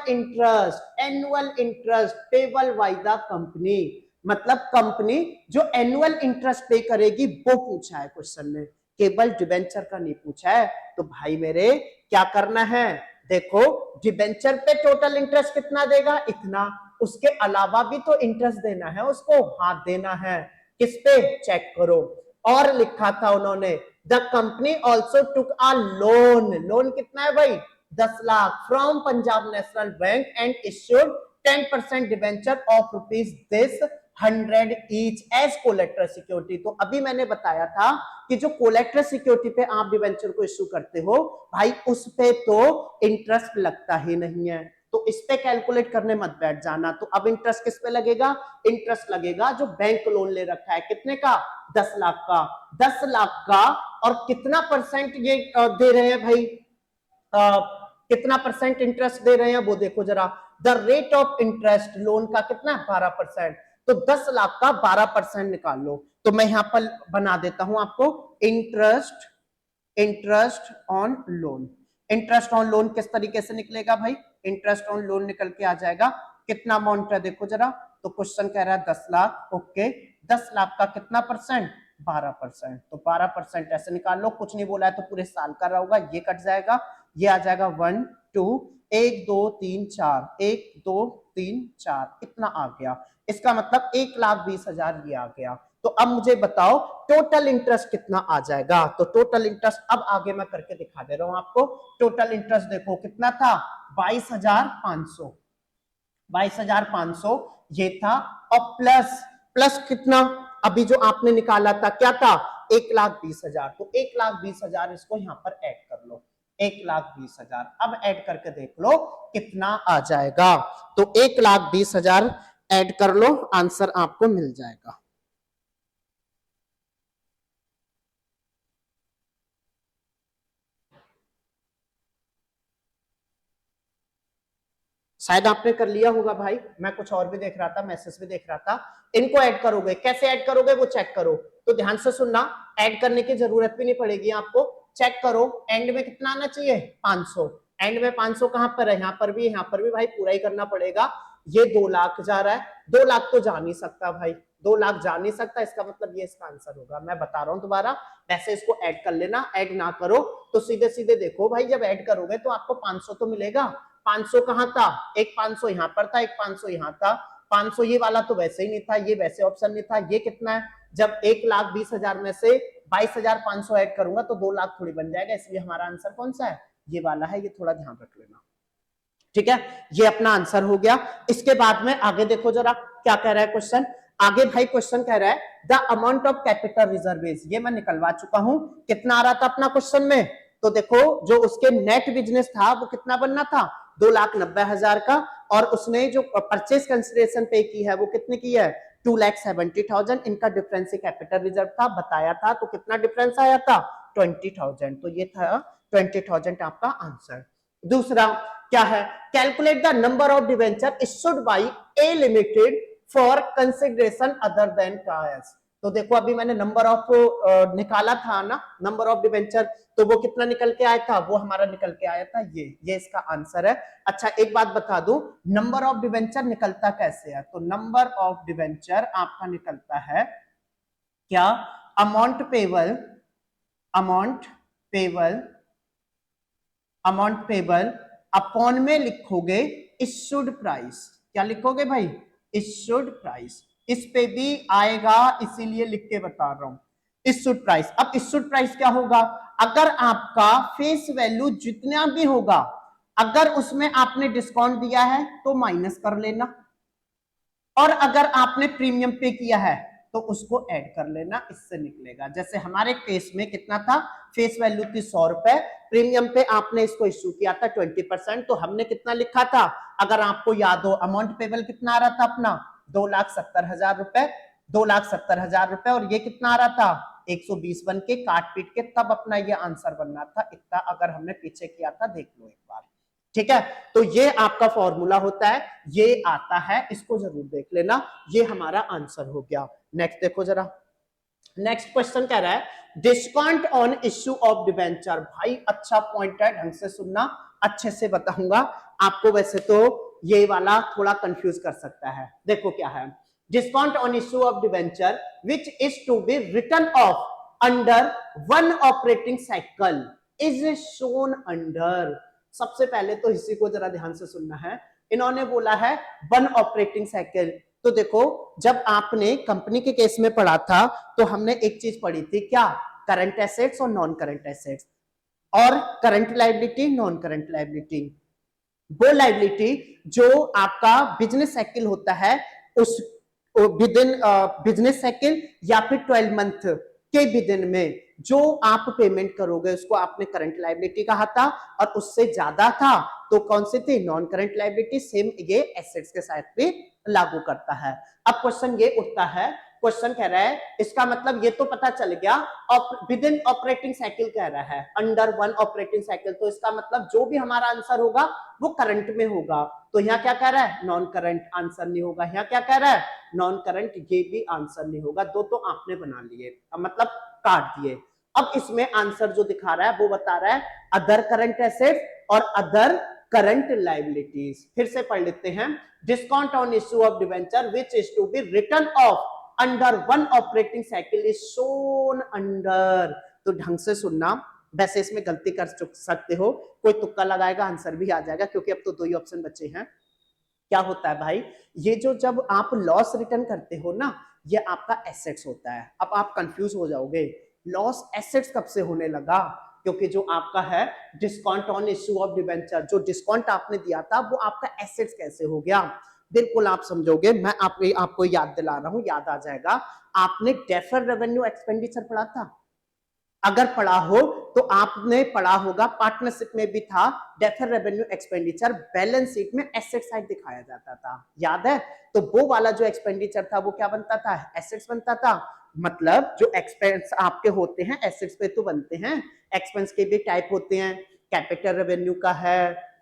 interest payable by the company, मतलब कंपनी जो एनुअल इंटरेस्ट पे करेगी वो पूछा है क्वेश्चन में, केवल डिबेंचर का नहीं पूछा है। तो भाई मेरे क्या करना है, देखो डिबेंचर पे टोटल इंटरेस्ट कितना देगा, इतना, उसके अलावा भी तो इंटरेस्ट देना है उसको, हाथ देना है, किस पे, चेक करो। और लिखा था उन्होंने the company also took a loan, loan कितना है भाई, 10 lakh from Punjab National Bank and issued 10% debenture of rupees this 100 each as collateral security. तो अभी मैंने बताया था कि जो कोलेक्टर सिक्योरिटी पे आप डिबेंचर को इश्यू करते हो भाई, उस पे तो इंटरेस्ट लगता ही नहीं है, तो इस पे कैलकुलेट करने मत बैठ जाना। तो अब इंटरेस्ट किस पे लगेगा, इंटरेस्ट लगेगा जो बैंक लोन ले रखा है, कितने का, 10 लाख का, 10 लाख का, और कितना परसेंट ये दे रहे हैं भाई, कितना परसेंट इंटरेस्ट दे रहे हैं वो देखो जरा, the rate of interest loan का कितना, 12%। तो 10 लाख का 12% निकाल लो। तो मैं यहां पर बना देता हूं आपको, interest on loan. Interest on loan किस तरीके से निकलेगा भाई, इंटरेस्ट ऑन लोन निकल के आ जाएगा, कितना अमाउंट है देखो जरा। तो क्वेश्चन कह रहा है 10 लाख, ओके, 10 लाख का कितना परसेंट, 12%। तो 12% ऐसे निकाल लो, कुछ नहीं बोला है तो पूरे साल का होगा, ये कट जाएगा, ये आ जाएगा 1 2 1 2 3 4 1 2 3 4, इतना आ गया। इसका मतलब 1,20,000 ये आ गया। तो अब मुझे बताओ टोटल इंटरेस्ट कितना आ जाएगा। तो टोटल इंटरेस्ट अब आगे मैं करके दिखा दे रहा हूं आपको। टोटल इंटरेस्ट देखो कितना था, 22,500, 22,500 ये था, और प्लस कितना, अभी जो आपने निकाला था क्या था, 1,20,000। तो 1,20,000 इसको यहां पर ऐड कर लो, 1,20,000 अब ऐड करके देख लो कितना आ जाएगा। तो 1,20,000 ऐड कर लो, आंसर आपको मिल जाएगा। शायद आपने कर लिया होगा भाई, मैं कुछ और भी देख रहा था, मैसेज भी देख रहा था। इनको ऐड करोगे, कैसे ऐड करोगे वो चेक करो। तो ध्यान से सुनना, ऐड करने की जरूरत भी नहीं पड़ेगी आपको, चेक करो एंड में कितना आना चाहिए, 500। एंड में 500 कहां पर है, यहाँ पर भी भाई पूरा ही करना पड़ेगा। ये 2 लाख जा रहा है, 2 लाख तो जा नहीं सकता भाई, 2 लाख जा नहीं सकता, इसका मतलब ये इसका आंसर होगा। मैं बता रहा हूं दोबारा, वैसे इसको ऐड कर लेना, ऐड ना करो तो सीधे सीधे देखो भाई, जब ऐड करोगे तो आपको 500 तो मिलेगा। 500 कहां था, एक 500 यहां पर था, एक 500 यहां था, 500 ये वाला तो वैसे ही नहीं था, ये वैसे ऑप्शन नहीं था। ये कितना है, जब 1,20,000 में से 22,500 ऐड करूंगा तो 2 लाख थोड़ी बन जाएगा, इसलिए हमारा आंसर कौन सा है, ये वाला है, ये थोड़ा ध्यान रख लेना। ठीक है, ये अपना आंसर हो गया। इसके बाद में आगे देखो जरा क्या कह रहा है क्वेश्चन। आगे भाई क्वेश्चन कह रहा है द अमाउंट ऑफ कैपिटल रिजर्वेज, ये मैं निकलवा चुका हूं, कितना आ रहा था अपना क्वेश्चन में। तो देखो जो उसके नेट बिजनेस था वो कितना बनना था, 2,90,000 का, और उसने जो परचेज कंसिडरेशन पे की है वो कितने की है, 2,70,000। इनका डिफरेंस कैपिटल रिजर्व था, बताया था, तो कितना डिफरेंस आया था, 20,000। तो ये था 20,000 आपका आंसर। दूसरा क्या है, calculate the number of debenture issued by A limited for consideration other than cash. तो देखो अभी मैंने नंबर ऑफ निकाला था ना, नंबर ऑफ डिवेंचर, तो वो कितना निकल के आया था, वो हमारा निकल के आया था ये इसका आंसर है। अच्छा एक बात बता दूं, नंबर ऑफ डिवेंचर निकलता कैसे है, तो नंबर ऑफ डिवेंचर आपका निकलता है क्या, amount payable, amount payable, amount payable upon में लिखोगे इशूड प्राइस, क्या लिखोगे भाई, इशूड प्राइस, इस पे भी आएगा इसीलिए लिख के बता रहा हूं इशूड प्राइस। अब इशूड प्राइस क्या होगा, अगर आपका फेस वैल्यू जितना भी होगा, अगर उसमें आपने डिस्काउंट दिया है तो माइनस कर लेना, और अगर आपने प्रीमियम पे किया है तो उसको ऐड कर लेना, इससे निकलेगा। जैसे हमारे केस में कितना था, फेस वैल्यू थी 100 रुपए, प्रीमियम पे आपने इसको इश्यू किया था 20%, तो हमने कितना लिखा था, अगर आपको याद हो, अमाउंट पेबल कितना आ रहा था अपना 2,70,000 रुपए, 2,70,000 रुपए, और ये कितना आ रहा था 120 बन के काट पीट के, तब अपना ये आंसर बनना था इतना, अगर हमने पीछे किया था देख लो एक बार, ठीक है। तो ये आपका फॉर्मूला होता है, ये आता है, इसको जरूर देख लेना, ये हमारा आंसर हो गया। नेक्स्ट देखो जरा, नेक्स्ट क्वेश्चन कह रहा है discount on issue of debenture. भाई अच्छा पॉइंट है, ढंग से सुनना, अच्छे से बताऊंगा आपको, वैसे तो ये वाला थोड़ा कंफ्यूज कर सकता है। देखो क्या है, discount on issue of debenture which is to be written off under one operating cycle is shown under. सबसे पहले तो इसी को जरा ध्यान से सुनना है, इन्होंने बोला है वन ऑपरेटिंग साइकिल। तो देखो जब आपने कंपनी के केस में पढ़ा था तो हमने एक चीज पढ़ी थी, क्या, करंट एसेट्स और नॉन करंट एसेट्स, और current liability, non current liability. वो लायबिलिटी जो आपका बिजनेस साइकिल होता है, उस विद इन बिजनेस साइकिल या फिर 12 मंथ के विदिन में जो आप पेमेंट करोगे उसको आपने करंट लायबिलिटी कहा था, और उससे ज्यादा था तो कौन सी थी, नॉन करंट लायबिलिटी। सेम ये एसेट्स के साथ भी लागू करता है। अब क्वेश्चन ये उठता है, क्वेश्चन कह रहा है, इसका मतलब ये तो पता चल गया, विद इन ऑपरेटिंग साइकिल कह रहा है, अंडर वन ऑपरेटिंग साइकिल, तो इसका मतलब जो भी हमारा आंसर होगा वो करंट में होगा। तो यहाँ क्या कह रहा है, नॉन करंट, आंसर नहीं होगा। यहाँ क्या कह रहा है, नॉन करंट, ये भी आंसर नहीं होगा। दो तो आपने बना लिए, मतलब काट दिए। अब इसमें आंसर जो दिखा रहा है वो बता रहा है अदर करंट एसेट्स और अदर करंट लायबिलिटीज। फिर से पढ़ लेते हैं, discount on issue of debenture which is to be written off under one operating cycle is shown under. तो ढंग से सुनना, वैसे इसमें गलती कर सकते हो, कोई तुक्का लगाएगा आंसर भी आ जाएगा, क्योंकि अब तो दो ही ऑप्शन बचे हैं। क्या होता है भाई, ये जो जब आप लॉस रिटर्न करते हो ना, ये आपका एसेट्स होता है। अब आप कंफ्यूज हो जाओगे, लॉस एसेट्स कब से होने लगा, क्योंकि जो आपका है discount on issue of debenture, जो डिस्काउंट आपने दिया था वो आपका एसेट्स कैसे हो गया। बिल्कुल आप समझोगे, मैं आपको याद दिला रहा हूं, याद आ जाएगा। आपने डेफर्ड रेवेन्यू एक्सपेंडिचर पढ़ा था, अगर पढ़ा हो तो आपने पढ़ा होगा, पार्टनरशिप में भी था, deferred revenue expenditure balance sheet में एसेट साइड दिखाया जाता था, याद है। तो वो वाला जो एक्सपेंडिचर था वो क्या बनता था, एसेट्स बनता था। मतलब जो एक्सपेंस आपके होते हैं एसेट्स पे तो बनते हैं, एक्सपेंस के भी टाइप होते हैं, कैपिटल रेवेन्यू का है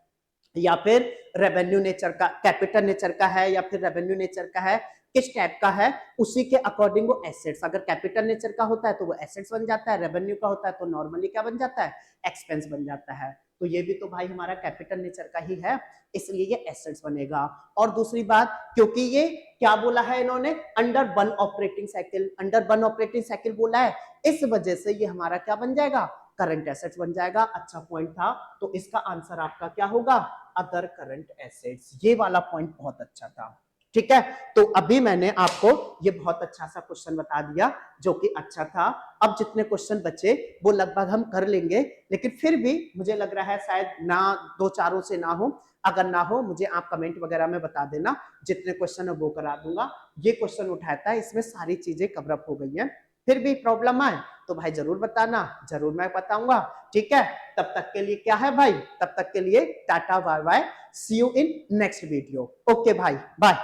या फिर रेवेन्यू नेचर का, कैपिटल नेचर का है या फिर रेवेन्यू नेचर का है, किस टाइप का है उसी के अकॉर्डिंग वो एसेट्स, अगर कैपिटल नेचर का होता है तो वो एसेट्स बन जाता है, रेवेन्यू का होता है तो नॉर्मली क्या बन जाता है, एक्सपेंस बन जाता है। तो ये भी तो भाई हमारा कैपिटल नेचर का ही है, इसलिए ये एसेट्स बनेगा। और दूसरी बात, क्योंकि ये क्या बोला है इन्होंने, under one operating cycle, under one operating cycle बोला है, इस वजह से ये हमारा क्या बन जाएगा, करंट एसेट्स बन जाएगा। अच्छा पॉइंट था, तो इसका आंसर आपका क्या होगा, अदर करंट एसेट्स। ये वाला पॉइंट बहुत अच्छा था, ठीक है। तो अभी मैंने आपको ये बहुत अच्छा सा क्वेश्चन बता दिया जो कि अच्छा था। अब जितने क्वेश्चन बचे वो लगभग हम कर लेंगे, लेकिन फिर भी मुझे लग रहा है शायद ना दो चारों से ना हो, अगर ना हो मुझे आप कमेंट वगैरह में बता देना, जितने क्वेश्चन है वो करा दूंगा। ये क्वेश्चन उठाया था, इसमें सारी चीजें कवर अप हो गई हैं, फिर भी प्रॉब्लम आए तो भाई जरूर बताना, जरूर मैं बताऊंगा, ठीक है। तब तक के लिए क्या है भाई, तब तक के लिए tata bye bye, see you in next video, okay भाई बाय।